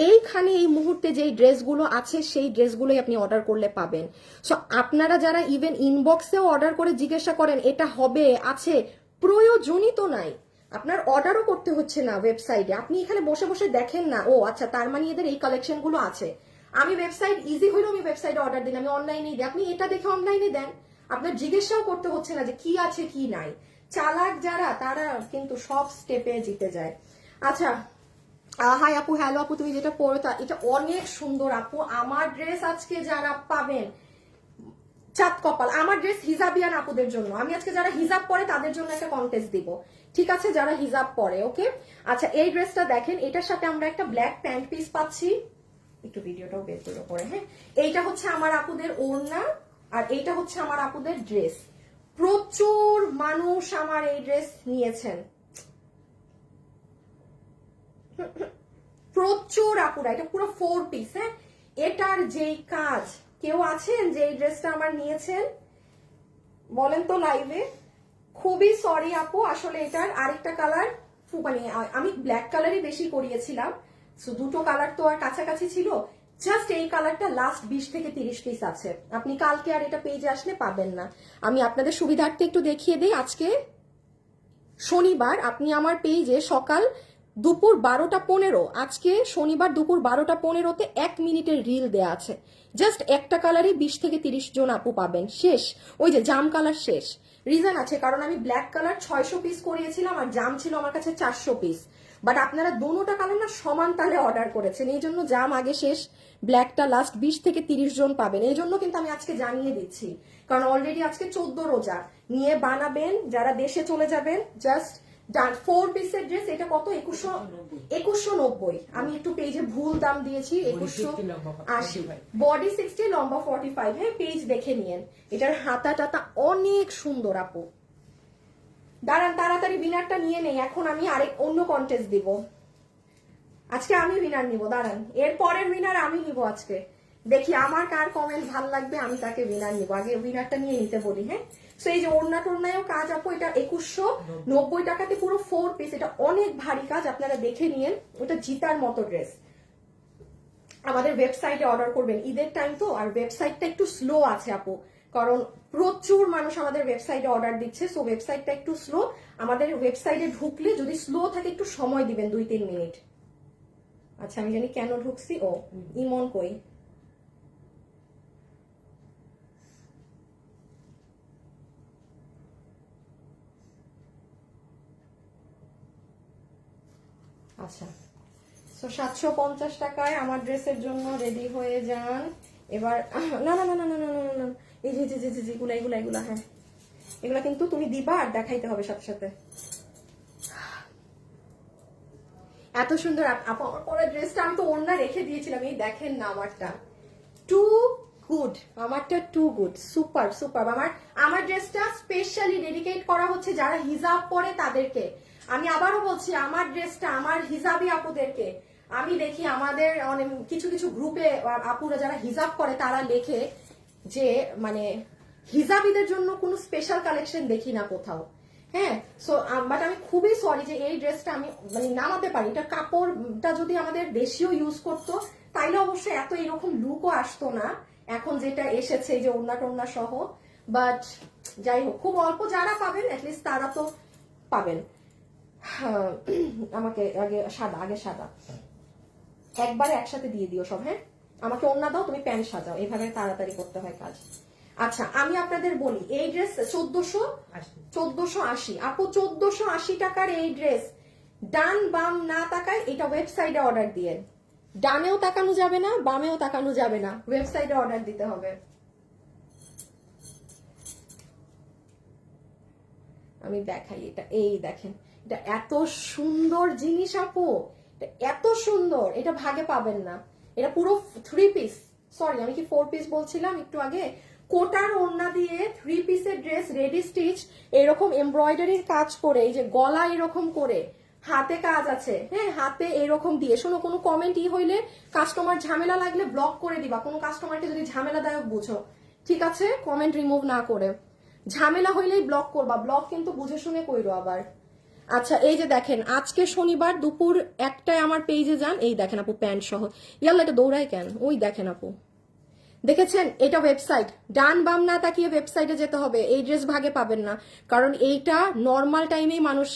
এইখানে এই মুহূর্তে যেই ড্রেসগুলো আছে সেই ড্রেসগুলোই আপনি অর্ডার করলে পাবেন। সো আপনারা যারা ইভেন ইনবক্সেও অর্ডার করে জিজ্ঞাসা করেন এটা হবে আছে, প্রয়োজনই তো নাই। আপনার অর্ডারও করতে হচ্ছে না ওয়েবসাইটে, আপনি এখানে বসে বসে দেখেন না ও আচ্ছা তার মানে এদের এই কালেকশনগুলো আছে। আমি ওয়েবসাইট ইজি হইলেও আমি ওয়েবসাইটে অর্ডার দিন, আমি অনলাইনেই দিই, আপনি এটা দেখে অনলাইনে দেন, আপনার জিজ্ঞাসাও করতে হচ্ছে না যে কি আছে কি নাই। চালাক যারা তারা কিন্তু সব স্টেপে জিতে যায়। আচ্ছা হাই আপু, হ্যালো আপু, তুমি যেটা পরো এটা অনেক সুন্দর আপু। আমার ড্রেস আজকে যারা পাবেন চাঁদ কপাল, আমার ড্রেস হিজাবিয়ান আপুদের জন্য, আমি আজকে যারা হিজাব পরে তাদের জন্য একটা কন্টেস্ট দিব, ঠিক আছে, যারা হিজাব পরে। ওকে আচ্ছা এই ড্রেসটা দেখেন, এটার সাথে আমরা একটা ব্ল্যাক প্যান্ট পিস পাচ্ছি, একটু ভিডিওটাও বের করে পরে। হ্যাঁ এইটা হচ্ছে আমার আপুদের ওড়না আর এইটা হচ্ছে আমার আপুদের ড্রেস। প্রচুর মানুষ আমার এই ড্রেস নিয়েছেন, প্রচুর আপুরা, এটা পুরো 4 পিস। হ্যাঁ এটার যেই কাজ, কেউ আছেন যে এই ড্রেসটা আমার নিয়েছেন বলেন তো লাইভে? খুবই সরি আপু, আসলে এটার আরেকটা কালার মানে আমি ব্ল্যাক কালারই বেশি করিয়েছিলাম, দুটো কালার তো আর কাছাকাছি ছিল, জাস্ট এই কালারটা লাস্ট 20 থেকে 30 পিস আছে, আপনি কালকে আর এটা পেজে আসলে পাবেন না। আমি আপনাদের সুবিধার্থে একটু দেখিয়ে দিই, আজকে শনিবার আপনি আমার পেজে সকাল দুপুর 12টা 15, আজকে শনিবার দুপুর 12টা 15-তে 1 মিনিটের রিল দেয়া আছে, জাস্ট একটা কালারই 20 থেকে 30 জন আপু পাবেন, শেষ। ওই যে জাম কালার শেষ, রিজন আছে কারণ আমি ব্ল্যাক কালার 600 পিস করিয়েছিলাম আর জাম ছিল আমার কাছে 400 পিস, বাট আপনারা দোনোটা কালার না সমান তালে অর্ডার করেছেন, এই জন্য জাম আগে শেষ, ব্ল্যাকটা লাস্ট 20 থেকে 30 জন পাবেন, এই জন্য কিন্তু আমি আজকে জানিয়ে দিচ্ছি, কারণ অলরেডি আজকে 14 রোজা নিয়ে বানাবেন, যারা দেশে চলে যাবেন জাস্ট ডান। 4 পিসের ড্রেস, এটা কত? 2190। আমি একটু পেজে ভুল দাম দিয়েছি, 2180, বডি 60, লম্বা 45। হ্যাঁ পেজ দেখে নিয়েন, এটার হাতা টাতা অনেক সুন্দর আপু। দাঁড়ান তাড়াতাড়ি উইনারটা নিয়ে নেই, এখন আমি আরেক অন্য কন্টেস্ট দিব, আজকে আমি উইনার নিব, দাঁড়ান এর পরের উইনার আমি নিব আজকে, দেখি আমার কার কমেন্ট ভালো লাগবে আমি তাকে উইনার নিব, আগে উইনারটা নিয়ে নিতে বলি। হ্যাঁ সো এই যে ওড়না টোড়নায়ও কাজ আপু, এটা 2190 টাকাতে পুরো 4 পিস, এটা অনেক ভারী কাজ, আপনারা দেখে নিয়েন, ওটা জিতার মতো ড্রেস। আমাদের ওয়েবসাইটে অর্ডার করবেন, ঈদের টাইম তো, আর ওয়েবসাইটটা একটু স্লো আছে আপু, কারণ প্রচুর মানুষ আমাদের ওয়েবসাইটে অর্ডার দিচ্ছে, সো ওয়েবসাইটটা একটু স্লো, আমাদের ওয়েবসাইটে ঢুকলে যদি স্লো থাকে একটু সময় দিবেন 2-3 মিনিট। আচ্ছা আমি জানি কেন ঢুকছি, ও ইমন কই, আচ্ছা সো 750 টাকায় আমার ড্রেসের জন্য রেডি হয়ে যান এবার। না না না না না না না না, এই যে যে যে যেগুলা এগুলা এগুলা, হ্যাঁ এগুলা কিন্তু তুমি দিবা আর দেখাইতে হবে সাথে সাথে। এত সুন্দর আপু আমার পরের ড্রেসটা, আমি তো ওড়না রেখে দিয়েছিলাম, এই দেখেন না আমারটা, টু গুড, আমারটা টু গুড, সুপার সুপার। আমার ড্রেসটা স্পেশালি ডেডিকেট করা হচ্ছে যারা হিজাব পরে তাদেরকে, আমি আবারও বলছি আমার ড্রেসটা আমার হিজাবি আপুদেরকে। আমি দেখি আমাদের অনেক কিছু কিছু গ্রুপে আপুরা যারা হিজাব করে তারা লেখে যে মানে হিজাবিদের জন্য কোনো স্পেশাল কালেকশন দেখি না কোথাও। হ্যাঁ সো বাট আমি খুবই সরি যে এই ড্রেসটা আমি মানে নামাতে পারি, এটা কাপড়টা যদি আমাদের দেশীয় ইউজ করতো তাইলে অবশ্যই এত এরকম লুকও আসতো না, এখন যেটা এসেছে এই যে ওড়না টোড়না সহ। বাট যাই হোক, খুব অল্প যারা পাবেন অ্যাটলিস্ট তারা তো পাবেন। আমাকে আগে সাদা একবারে একসাথে দিয়ে দিও সব। হ্যাঁ আমাকে ওড়না দাও, তুমি প্যান্ট সাজাও, এইভাবে তাড়াতাড়ি করতে হয় কাজ। আচ্ছা আমি আপনাদের বলি, এই ড্রেস 1480 আপু, 1480 টাকার এই ড্রেস, ডান বাম না তাকায় এটা ওয়েবসাইটে অর্ডার দিয়ে, ডানেও তাকানো যাবে না বামেও তাকানো যাবে না, ওয়েবসাইটে অর্ডার দিতে হবে। আমি দেখাই এটা, এই দেখেন এটা এত সুন্দর জিনিস আপু, এটা এত সুন্দর, এটা ভাগে পাবেন না, এটা পুরো 3 পিস, সরি আমি কি 4 পিস বলছিলাম একটু আগে, কোটার ওড়না দিয়ে 3 পিসের ড্রেস রেডি স্টিচ, এরকম এমব্রয়ডারির কাজ করে, এই যে গলা এরকম করে, হাতে কাজ আছে, হ্যাঁ হাতে এরকম দিয়ে। শোনো কোনো কমেন্ট হইলে কাস্টমার ঝামেলা লাগলে ব্লক করে দিবা, কোনো কাস্টমারকে যদি ঝামেলাদায়ক বুঝো, ঠিক আছে, কমেন্ট রিমুভ না করে, ঝামেলা হইলেই ব্লক করবা, ব্লক কিন্তু বুঝে শুনে কইরো আবার। আচ্ছা এই যে দেখেন, আজকে শনিবার দুপুর 1টায় আমার পেজে যান, এই দেখেন আপু প্যান্ট সহ। ইয়াল্লা এটা দৌড়ায় কেন? ওই দেখেন আপু, দেখেছেন? এটা ওয়েবসাইট, ডান বাম না তাকিয়ে ওয়েবসাইটে যেতে হবে। এই ড্রেস ভাগে পাবেন না, কারণ এইটা নর্মাল টাইমেই মানুষ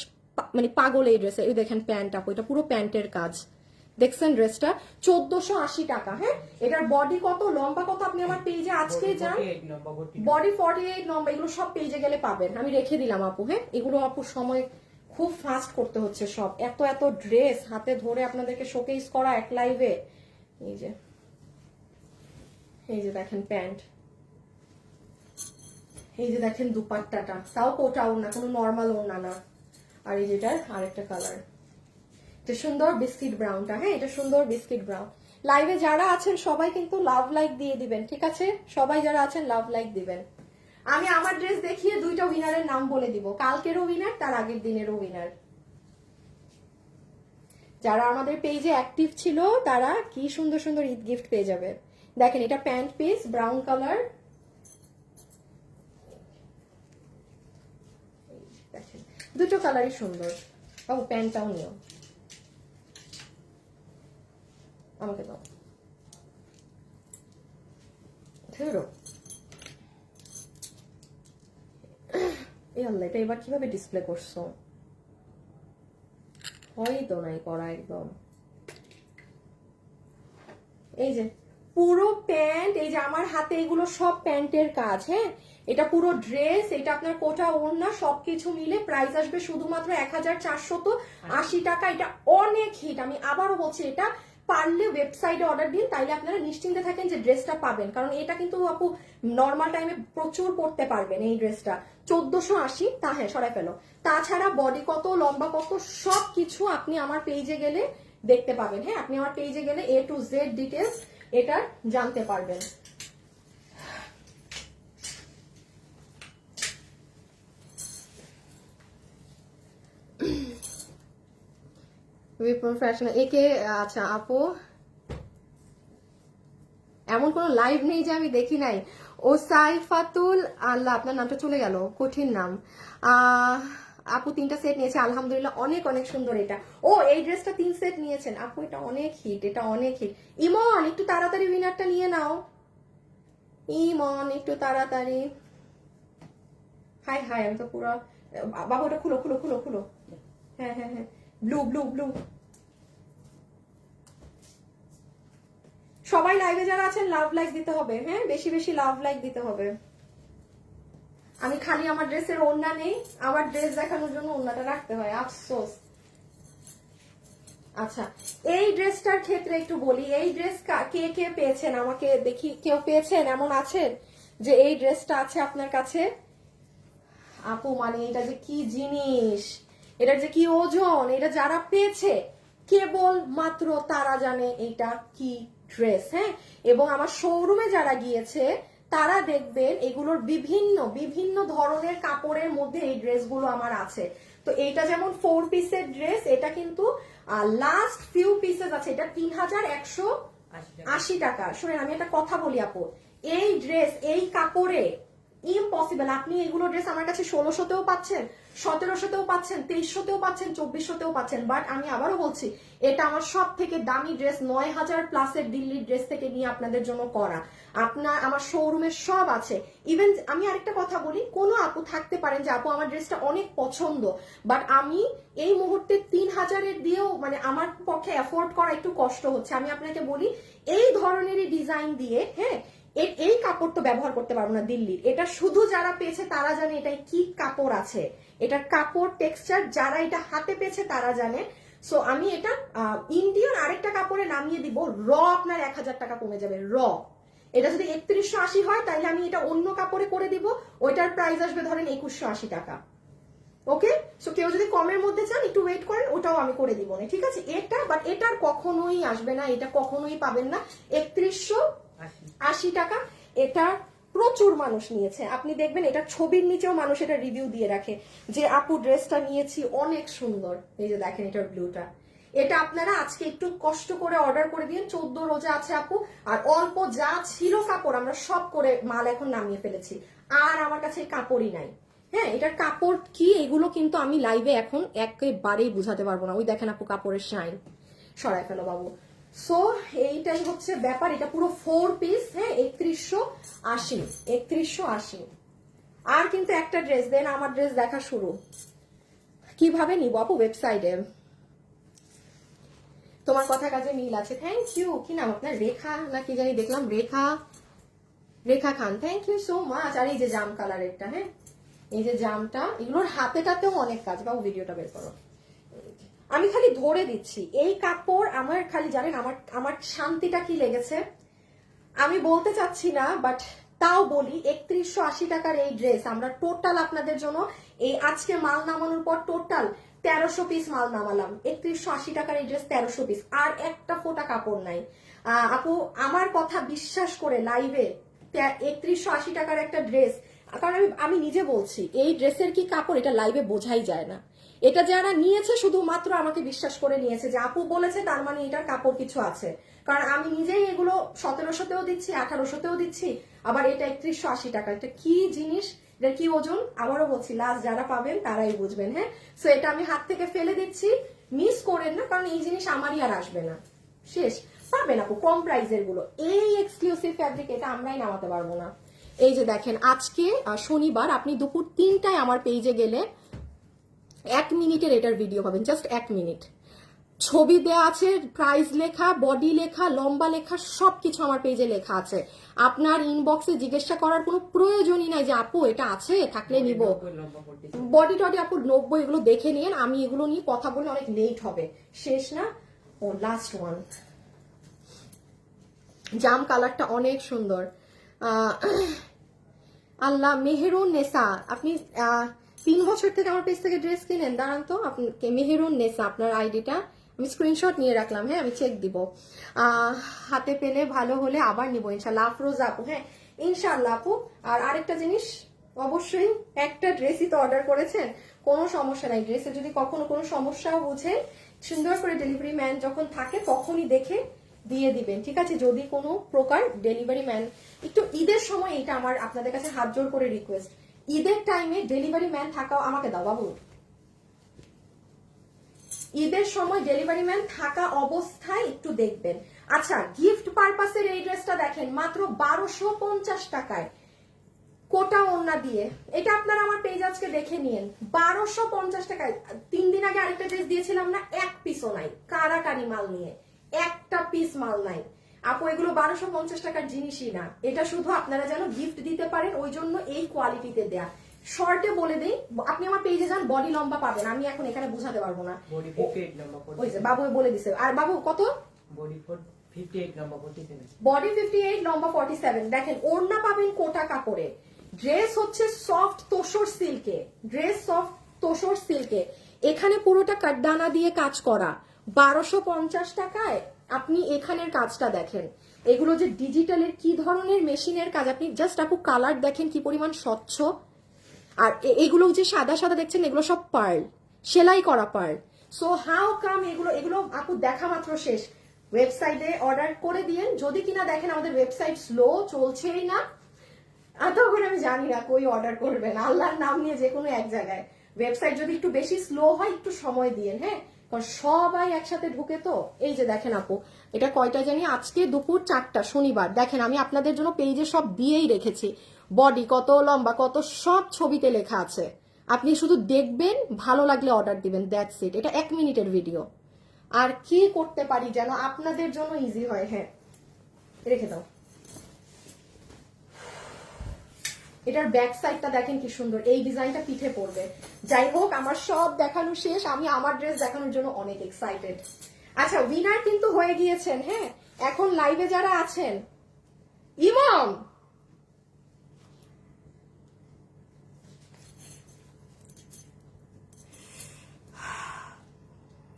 মানে পাগল এই ড্রেসে। এই দেখেন প্যান্ট আপু, এটা পুরো প্যান্টের কাজ। দেখছেন ড্রেসটা 1480 টাকা। হ্যাঁ, এটার বডি কত, লম্বা কত আপনি আমার পেজে আজকে যান, বডি 48 লম্বা, এগুলো সব পেজে গেলে পাবেন। আমি রেখে দিলাম আপু। হ্যাঁ, এগুলো আপু সময় খুব ফাস্ট করতে হচ্ছে সব, এত এত ড্রেস হাতে ধরে আপনাদেরকে শোকেস করা এক লাইভে। এই যে, এই যে দেখেন প্যান্ট, এই যে দেখেন দুপাট্টাটা, তাও কোটা ওড়না, কোনো নর্মাল ওড়না না। আর এই যেটার আরেকটা কালার, এটা সুন্দর বিস্কিট ব্রাউনটা। হ্যাঁ, এটা সুন্দর বিস্কিট ব্রাউন। লাইভে যারা আছেন সবাই কিন্তু লাভ লাইক দিয়ে দিবেন, ঠিক আছে? সবাই যারা আছেন লাভ লাইক দিবেন। আমি আমার ড্রেস দেখিয়ে 2টা উইনারের নাম বলে দিব, কালকেরও উইনার, তার আগের দিনেরও উইনার। যারা আমাদের পেজে অ্যাক্টিভ ছিল তারা কি সুন্দর সুন্দর ঈদ গিফট পেয়ে যাবে। দেখেন এটা প্যান্ট পিস, ব্রাউন কালার। দেখেন দুটো কালারই সুন্দর। ও প্যান্টটাও নিও, আমাকে দাও। ধরো এই আল্লাহ, এটা এবার কিভাবে ডিসপ্লে করছো? হয়ই তো নাই করা একদম। এই যে পুরো প্যান্ট, এই যে আমার হাতে এগুলো সব প্যান্টের কাজ। হ্যাঁ, এটা পুরো ড্রেস, এটা আপনার কোটা ওড়না সবকিছু মিলে প্রাইস আসবে শুধুমাত্র 1480 টাকা। এটা অনেক হিট, আমি আবারও বলছি, এটা পারলে ওয়েবসাইটে অর্ডার দিন, তাইলে আপনারা নিশ্চিন্তে থাকেন যে ড্রেসটা পাবেন, কারণ এটা কিন্তু আপু নর্মাল টাইমে প্রচুর পড়তে পারবেন এই ড্রেসটা। 1480 তা, হ্যাঁ সরাই ফেলো। তাছাড়া বডি কত, লম্বা কত, সব কিছু আপনি আমার পেজে গেলে দেখতে পাবেন। হ্যাঁ, আপনি আমার পেজে গেলে A to Z ডিটেলস এটা জানতে পারবেন। প্রফেশনাল একে। আচ্ছা আপু, এমন কোন লাইভ নেই যে আমি দেখি নাই। ও সাইফাতুল, আল্লাহ আপনার নামটা চলে গেল, কঠিন নাম। আপু 3টা সেট নিয়েছে, আলহামদুলিল্লাহ, অনেক অনেক সুন্দর এটা। ও এই ড্রেসটা 3 সেট নিয়েছেন আপু, এটা অনেক হিট, এটা অনেক হিট। ইমন একটু তাড়াতাড়ি উইনারটা নিয়ে নাও, ইমন একটু তাড়াতাড়ি। হাই হাই, আমি তো পুরো, বাবু ওটা খুলো খুলো খুলো খুলো। হ্যাঁ হ্যাঁ হ্যাঁ, ব্লু ব্লু ব্লু। সবাই লাইভে যারা আছেন লাভ লাইক দিতে হবে। হ্যাঁ, বেশি বেশি লাভ লাইক দিতে হবে। আমি খালি আমার ড্রেসের ওড়না নেই, আমার ড্রেস দেখানোর জন্য ওড়নাটা রাখতে হয়, আফসোস। আচ্ছা, এই ড্রেসটার ক্ষেত্রে একটু বলি, এই ড্রেস কে কে পেয়েছেন আমাকে দেখি। কেউ পেয়েছেন, এমন আছেন যে এই ড্রেসটা আছে আপনার কাছে? আপু মানে এটা যে কি জিনিস, এটার যে কি ওজন, এটা যারা পেয়েছে কেবল মাত্র তারা জানে এটা কি ড্রেস। হ্যাঁ, এবং আমার শোরুমে যারা গিয়েছে তারা দেখবেন এগুলোর বিভিন্ন বিভিন্ন ধরনের কাপড়ের মধ্যে এই ড্রেসগুলো আমার আছে। তো এইটা যেমন 4 পিসের ড্রেস, এটা কিন্তু লাস্ট ফিউ পিসেস আছে, এটা 3180 টাকা। শুনেন আমি একটা কথা বলি আপু, এই ড্রেস এই কাপড়ে ইম্পসিবল। আপনি এগুলো ড্রেস আমার কাছে 1600তেও পাচ্ছেন, 1700তেও পাচ্ছেন, 2300তেও পাচ্ছেন, 2400তেও পাচ্ছেন। বাট আমি আবারও বলছি, এটা আমার সব থেকে দামি ড্রেস, 9000 প্লাসের দিল্লির ড্রেস থেকে নিয়ে আপনাদের জন্য করা। আপনার আমার শোরুমে সব আছে। ইভেন আমি আরেকটা কথা বলি, কোনো আপু থাকতে পারেন যে আপু আমার ড্রেসটা অনেক পছন্দ, বাট আমি এই মুহূর্তে 3000-এর দিয়েও মানে আমার পক্ষে অ্যাফোর্ড করা একটু কষ্ট হচ্ছে। আমি আপনাকে বলি, এই ধরনেরই ডিজাইন দিয়ে, হ্যাঁ, এই কাপড় তো ব্যবহার করতে পারবো না দিল্লির। এটা শুধু যারা পেয়েছে তারা জানে এটাই কি কাপড় আছে, এটার কাপড় টেক্সচার যারা এটা হাতে পেয়েছে তারা জানে। সো আমি এটা ইন্ডিয়ান আরেকটা কাপড়ে নামিয়ে দিব, র আপনার 1000 টাকা কমে যাবে র। এটা যদি 3180 হয় তাহলে আমি এটা অন্য কাপড়ে করে দিব, ওইটার প্রাইস আসবে ধরেন 2180 টাকা। ওকে, সো কেউ যদি কমের মধ্যে চান একটু ওয়েট করেন, ওটাও আমি করে দিব না, ঠিক আছে? এটা বাট এটার কখনোই আসবে না, এটা কখনোই পাবেন না 3180 টাকা। এটা প্রচুর মানুষ নিয়েছে, আপনি দেখবেন এটা ছবির নিচেও মানুষ এটা রিভিউ দিয়ে রাখে যে আপু ড্রেসটা নিয়েছি অনেক সুন্দর। এই যে দেখেন এটার ব্লুটা, এটা আপনারা আজকে একটু কষ্ট করে অর্ডার করে দিন। 14 রোজা আছে আপু, আর অল্প যা ছিল কাপড় আমরা সব করে মাল এখন নামিয়ে ফেলেছি, আর আমার কাছে কাপড়ই নাই। হ্যাঁ, এটার কাপড় কি এগুলো কিন্তু আমি লাইভে এখন একেবারেই বুঝাতে পারবো না। ওই দেখেন আপু কাপড়ের শাইন, সরাই ফেলো বাবু। সো এইটাই হচ্ছে ব্যাপার। এটা পুরো 4 পিস, হ্যাঁ, 3180, 3180। আর কিন্তু একটা ড্রেস দেন, আমার ড্রেস দেখা শুরু। কিভাবে নিব আপু? ওয়েবসাইটে। তোমার কথা কাজে মিল আছে, থ্যাংক ইউ। কি নাম আপনার? রেখা না কি জানি দেখলাম, রেখা, রেখা খান, থ্যাংক ইউ সো মাচ। আর এই যে জাম কালারেরটা, হ্যাঁ, এই যে জামটা, এগুলোর হাতেটাতেও অনেক কাজ। বাবু ভিডিওটা বের করো, আমি খালি ধরে দিচ্ছি। এই কাপড় আমার খালি জানেন আমার আমার শান্তিটা কি লেগেছে আমি বলতে চাচ্ছি না, বাট তাও বলি, 3180 টাকার এই ড্রেস আমরা টোটাল আপনাদের জন্য এই আজকে মাল নামানোর পর টোটাল 1300 পিস মাল নামালাম। 3180 টাকার এই ড্রেস 1300 পিস, আর একটা ফোঁটা কাপড় নাই। আপু আমার কথা বিশ্বাস করে লাইভে 3180 টাকার একটা ড্রেস, কারণ আমি নিজে বলছি এই ড্রেসের কি কাপড় এটা লাইভে বোঝাই যায় না। এটা যারা নিয়েছে শুধুমাত্র আমাকে বিশ্বাস করে নিয়েছে যে আপু বলেছে তার মানে এটার কাপড় কিছু আছে, কারণ আমি নিজেই এগুলো 1700তেও দিচ্ছি, 1800তেও দিচ্ছি, আবার এটা 3180 টাকা। এটা কি জিনিস, এটা কি ওজন? আবারও বলছি, লাস্ট যারা পাবেন তারাই বুঝবেন। হ্যাঁ, সো এটা আমি হাত থেকে ফেলে দিচ্ছি, মিস করেন না, কারণ এই জিনিস আমারই আর আসবে না। শেষ পাবেন আপু কম প্রাইজের গুলো। এই এক্সক্লুসিভ ফ্যাব্রিক এটা আমরাই নামাতে পারবো না। এই যে দেখেন, আজকে শনিবার, আপনি দুপুর 3টায় আমার পেজে গেলে 1 মিনিটের এটার ভিডিও পাবেন, জাস্ট 1 মিনিট। ছবি দেয়া আছে, প্রাইস লেখা, বডি লেখা, লম্বা লেখা, সবকিছু আমার পেজে লেখা আছে। আপনার ইনবক্সে জিজ্ঞাসা করার কোনো প্রয়োজনই নাই যে আপু এটা আছে, থাকলে নিব। বডি টডি আপু 90, এগুলো দেখে নিন। আমি এগুলো নিয়ে কথা বলে অনেক লেট হবে। শেষ না? ও লাস্ট ওয়ান, জাম কালারটা অনেক সুন্দর। আল্লাহ, মেহেরুন নেসা, আপনি 3 বছর থেকে আমার পেজ থেকে ড্রেস কিনেন। দাঁড়ান তো, আপনি মেহেরুন নেসা আপনার আইডিটা আমি স্ক্রিনশট নিয়ে রাখলাম, হ্যাঁ, আমি চেক দিব। হাতে পেলে ভালো হলে আবার নিব ইনশাল্লাহ। আফরোজ আপু, হ্যাঁ ইনশাল্লাহ আপু। আর আরেকটা জিনিস, অবশ্যই একটা ড্রেসই তো অর্ডার করেছেন, কোনো সমস্যা নাই। ড্রেসে যদি কখনো কোনো সমস্যাও বুঝেন, সুন্দর করে ডেলিভারি ম্যান যখন থাকে তখনই দেখে দিয়ে দিবেন, ঠিক আছে? যদি কোনো প্রকার ডেলিভারি ম্যান, একটু ঈদের সময় এটা আমার আপনাদের কাছে হাত জোর করে রিকোয়েস্ট, ঈদের টাইমে ডেলিভারি ম্যান থাকা, আমাকে দাও বাবু, ঈদের সময় ডেলিভারি ম্যান থাকা অবস্থায় একটু দেখবেন। আচ্ছা, গিফট পারপাসের এই ড্রেসটা দেখেন, মাত্র 1250 টাকায়, কোটা ওড়না দিয়ে। এটা আপনারা আমার পেজ আজকে দেখে নিন, 1250 টাকায়। 3 দিন আগে আরেকটা ড্রেস দিয়েছিলাম না, 1 পিসও নাই, কারাকারি মাল নিয়ে, একটা পিস মাল নাই আপু। এগুলো 1250 টাকার জিনিসই না, এটা শুধু আপনারা যেন গিফট দিতে পারেন, ওই জন্য এই কোয়ালিটিতে দেয়া। শর্টে বলে দেই, আপনি আমার পেজে যান, বডি লম্বা পাবেন, আমি এখন এখানে বুঝাতে পারবো না। ওই যে বাবু বলে দিছে। আর বাবু কত? বডি 58 লম্বা 47। দেখেন, ওড়না পাবেন কোটা কাপড়ে, ড্রেস হচ্ছে soft tussar সিল্কে, dress soft tussar সিল্কে, এখানে পুরোটা কাটদানা দিয়ে কাজ করা। 1250 টাকায় আপনি এখানের কাজটা দেখেন, এগুলো যে ডিজিটালের কি ধরনের মেশিনের কাজ, আপনি জাস্ট আপু কালার দেখেন কি পরিমাণ স্বচ্ছ। আর এগুলো যে সাদা সাদা দেখছেন, এগুলো সব পার্ল, সেলাই করা পার্ল। সো হাউ কাম এগুলো এগুলো আপু দেখা মাত্র শেষ। ওয়েবসাইটে অর্ডার করে দিয়েন, যদি কিনা দেখেন আমাদের ওয়েবসাইট স্লো চলছেই না, তখন আমি জানি না কই অর্ডার করবেন। আল্লাহর নাম নিয়ে যে কোনো এক জায়গায় ওয়েবসাইট যদি একটু বেশি স্লো হয়, একটু সময় দিয়েন, হ্যাঁ, কারণ সবাই একসাথে ঢুকে তো। এই যে দেখেন আপু, এটা কয়টা জানি, আজকে দুপুর 4টা, শনিবার। দেখেন আমি আপনাদের জন্য পেজে সব দিয়েই রেখেছি, বডি কত, লম্বা কত, সব ছবিতে লেখা আছে। আপনি শুধু দেখবেন, ভালো লাগলে অর্ডার দিবেন, দ্যাটস ইট। এটা 1 মিনিটের ভিডিও। আর কি করতে পারি যেন আপনাদের জন্য ইজি হয়? হ্যাঁ, রেখে দাও। এটার ব্যাক সাইডটা দেখেন কি সুন্দর, এই ডিজাইনটা পিঠে পড়বে। যাই হোক, আমার সব দেখানো শেষ, আমি আমার ড্রেস দেখানোর জন্য অনেক এক্সাইটেড। আচ্ছা, উইনার কিন্তু হয়ে গিয়েছেন, হ্যাঁ, এখন লাইভে যারা আছেন, ইমাম,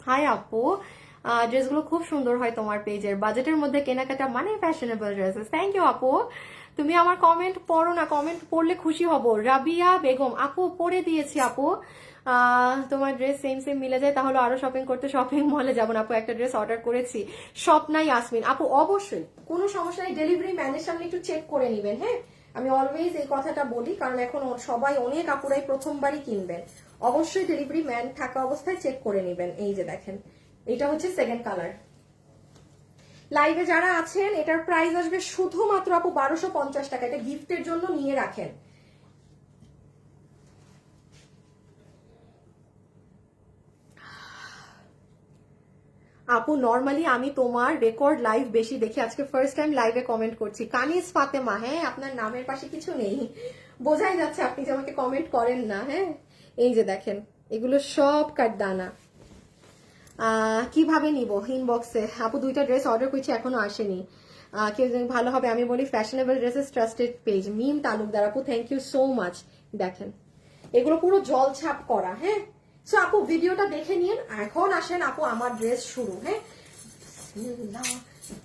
হাই আপু, ড্রেসগুলো খুব সুন্দর হয় তোমার পেজের, বাজেটের মধ্যে কেনাকাটা মানে ফ্যাশনেবল ড্রেসেস। থ্যাংক ইউ আপু, তুমি আমার কমেন্ট পড়ো না, কমেন্ট পড়লে খুশি হব। রাবিয়া বেগম আপু, পড়ে দিয়েছি আপু। তোমার ড্রেস সেম সেম মিলে যায়, তাহলে আরো শপিং করতে শপিং মলে যাবো না আপু, একটা ড্রেস অর্ডার করেছি। স্বপ্নাই ইয়াসমিন আপু, অবশ্যই কোনো সমস্যা নেই, ডেলিভারি ম্যানের সামনে একটু চেক করে নেবেন, হ্যাঁ, আমি অলওয়েজ এই কথাটা বলি, কারণ এখন সবাই অনেক আপুরাই প্রথমবারই কিনবেন। অবশ্যই ডেলিভারি ম্যান থাকা অবস্থায় চেক করে নেবেন। এই যে দেখেন, এটা হচ্ছে সেকেন্ড কালার। লাইভে যারা আছেন এটার প্রাইস আসবে শুধুমাত্র আপু 1250 টাকা। এটা গিফটের জন্য নিয়ে রাখেন। আপু নরমালি আমি তোমার রেকর্ড লাইভ বেশি দেখি, আজকে ফার্স্ট টাইম লাইভে কমেন্ট করছি। কানিজ ফাতেমা, হ্যাঁ আপনার নামের পাশে কিছু নেই, বোঝাই যাচ্ছে আপনি যে আমাকে কমেন্ট করেন না। হ্যাঁ এই যে দেখেন, এগুলো সব কাঠদানা। কিভাবে নিব? ইনবক্সে আপু 2টা ড্রেস অর্ডার করছি, এখনো আসেনি। কেউ যদি ভালো হবে আমি বলি ফ্যাশনেবল ড্রেসেস ট্রাস্টেড পেজ মিম তালুকদার। আপু থ্যাংক ইউ সো মাচ। দেখেন এগুলো পুরো জল ছাপ করা। হ্যাঁ সো আপু ভিডিওটা দেখে নিন। এখন আসেন আপু আমার ড্রেস শুরু। হ্যাঁ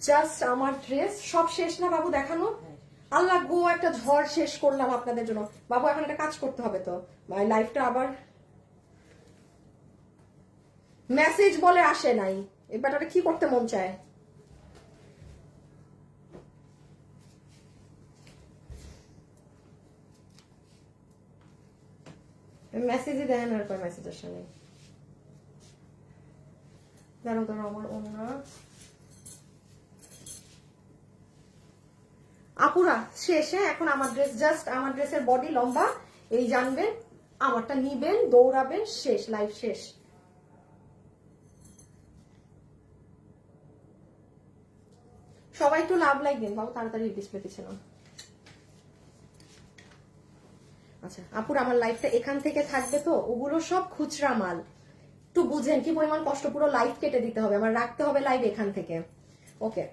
জাস্ট আমার ড্রেস সব শেষ না বাবু দেখানো? আল্লাহ গো, একটা ঝড় শেষ করলাম আপনাদের জন্য। বাবু এখন একটা কাজ করতে হবে তো, লাইফটা আবার মেসেজ বলে আসে নাই, এবার ওটা কি করতে মন চায়? মেসেজই দেয় না, আর মেসেজ আসে নাই। দাঁড়াও দাঁড়াও, আমার অন্য আপুরা শেষে এখন আমার ড্রেস, জাস্ট আমার ড্রেসের বডি লম্বা, এই জানবেন, আমারটা নিবেন, দৌড়াবেন, শেষ, লাইভ শেষ। সবাই একটু লাভ লাইক দিন বাবু, তাড়াতাড়ি ডিসপ্লে পিছনে। আচ্ছা আপুর আমার লাইফটা এখান থেকে থাকবে তো, ওগুলো সব খুচরা মাল, একটু বুঝেন কি পরিমাণ কষ্ট, পুরো লাইফ কেটে দিতে হবে আমার, রাখতে হবে লাইভ এখান থেকে। ওকে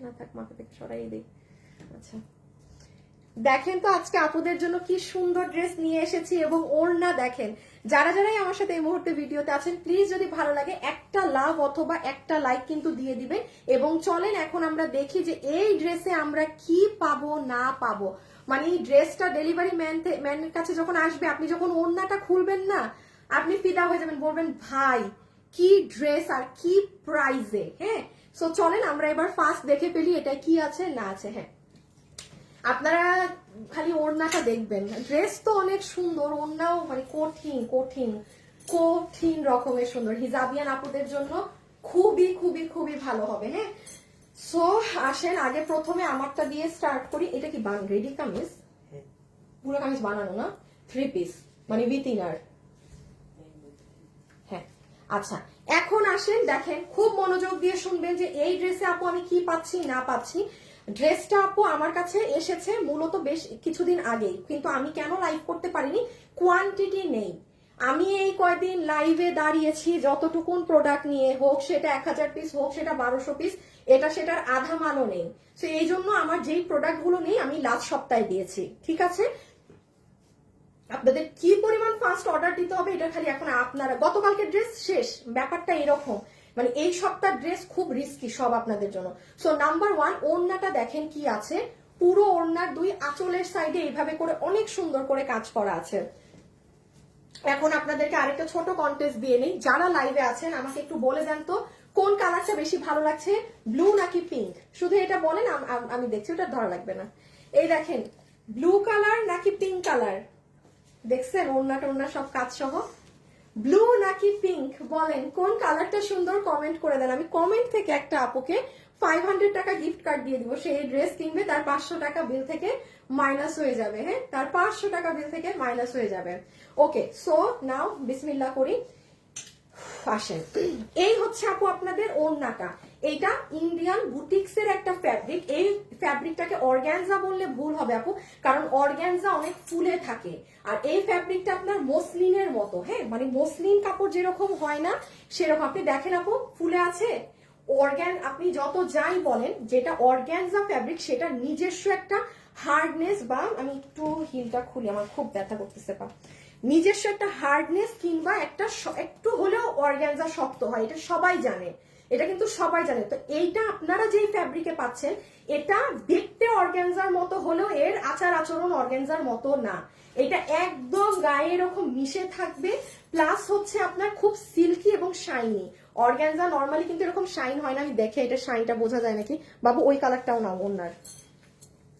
না থাক, মাথা থেকে সরাই দিই। আচ্ছা দেখেন তো আজকে আপুদের জন্য কি সুন্দর ড্রেস নিয়ে এসেছি, এবং ওড়না দেখেন। যারা যারাই আমার সাথে এই মুহূর্তে ভিডিওতে আছেন প্লিজ যদি ভালো লাগে একটা লাভ অথবা একটা লাইক কিন্তু দিয়ে দিবেন। এবং চলেন এখন আমরা দেখি যে এই ড্রেসে আমরা কি পাবো না পাবো। মানে এই ড্রেসটা ডেলিভারি ম্যানের কাছে যখন আসবে, আপনি যখন ওড়নাটা খুলবেন না, আপনি ফিদা হয়ে যাবেন, বলবেন ভাই কি ড্রেস আর কি প্রাইজে। হ্যাঁ সো চলেন আমরা এবার ফার্স্ট দেখে ফেলি এটা কি আছে না আছে। হ্যাঁ আপনারা খালি ওড়নাটা দেখবেন, ড্রেস তো অনেক সুন্দর, ওড়নাও মানে কঠিন কঠিন কঠিন রকমের সুন্দর। হিজাবিয়ান আপুদের জন্য খুবই খুবই খুবই ভালো হবে। হ্যাঁ সো আসেন আগে প্রথমে আমারটা দিয়ে স্টার্ট করি। এটা কি রেডি কামিজ? পুরো কামিজ বানানো না, 3 পিস মানে উইথ ইনার। হ্যাঁ আচ্ছা এখন আসেন দেখেন, খুব মনোযোগ দিয়ে শুনবেন যে এই ড্রেসে আপু আমি কি পাচ্ছি না পাচ্ছি। ড্রেসটা আপু আমার কাছে এসেছে মূলত বেশ কিছুদিন আগেই, কিন্তু আমি কেন লাইভ করতে পারিনি, কোয়ান্টিটি নেই। আমি এই কয়দিন লাইভে দাঁড়িয়েছি যতটুকুন প্রোডাক্ট নিয়ে, হোক সেটা 1000 পিস, হোক সেটা 1200 পিস, এটা সেটার আধা মানও নেই। তো এই জন্য আমার যেই প্রোডাক্ট গুলো নেই আমি লাস্ট সপ্তাহে দিয়েছি। ঠিক আছে, আপনাদের কি পরিমাণ ফার্স্ট অর্ডার দিতে হবে এটা খালি এখন আপনারা, গতকালকে ড্রেস শেষ, ব্যাপারটা এরকম, মানে এই সপ্তাহ ড্রেস খুব রিস্কি সব আপনাদের জন্য। সো নাম্বার 1 ওড়নাটা দেখেন কি আছে, পুরো ওড়নার 2 আঁচলের সাইডে এইভাবে করে অনেক সুন্দর করে কাজ করা আছে। এখন আপনাদেরকে আরেকটা ছোট কন্টেস্ট দিয়ে নেই, যারা লাইভে আছেন আমাকে একটু বলে দেন তো কোন কালারটা বেশি ভালো লাগছে, ব্লু নাকি পিঙ্ক? শুধু এটা বলেন, আমি দেখছি, ওটা ধরা লাগবে না। এই দেখেন ব্লু কালার নাকি পিঙ্ক কালার, দেখছেন ওড়নাটা ওড়না সব কাজ সহ, ব্লু নাকি পিঙ্ক বলেন কোন কালারটা সুন্দর, কমেন্ট করে দেন। আমি কমেন্ট থেকে একটা আপুকে 500 টাকা গিফট কার্ড দিয়ে দিব, সে এই ড্রেস কিনবে, তার 500 টাকা বিল থেকে মাইনাস হয়ে যাবে। হ্যাঁ তার 500 টাকা বিল থেকে মাইনাস হয়ে যাবে। ওকে সো নাও বিসমিল্লাহ করি, আসেন। এই হচ্ছে আপু আপনাদের ওড়নাটা, এইটা ইন্ডিয়ান বুটিক্স এর একটা ফ্যাব্রিক। এই ফ্যাব্রিকটাকে অর্গানজা বললে ভুল হবে আপু, কারণ অর্গানজা অনেক ফুলে থাকে, আর এই ফ্যাব্রিকটা আপনার মসলিনের মতো। হ্যাঁ মানে মসলিন কাপড় যেরকম হয় না সেরকম, আপনি দেখেন আপু ফুলে আছে। আপনি যত যাই বলেন, যেটা অর্গানজা ফ্যাব্রিক সেটা নিজস্ব একটা হার্ডনেস, বা আমি একটু হিলটা খুলি, আমার খুব ব্যথা করতেছে পা, নিজস্ব একটা হার্ডনেস কিংবা একটা একটু হলেও অর্গানজা শক্ত হয়, এটা সবাই জানে, এটা কিন্তু সবাই জানে। তো এইটা আপনারা যেই ফ্যাব্রিকে পাচ্ছেন, এটা দেখতে অর্গানজার মতো হলেও এর আচার আচরণ অর্গানজার মতো না। এটা একদম গায়ে এরকম মিশে থাকবে, প্লাস হচ্ছে আপনার খুব সিল্কি এবং শাইনি। অর্গানজা নর্মালি কিন্তু এরকম শাইন হয় না, আমি দেখে এটা শাইনটা বোঝা যায় নাকি। বাবু ওই কালারটাও নাও ওনার,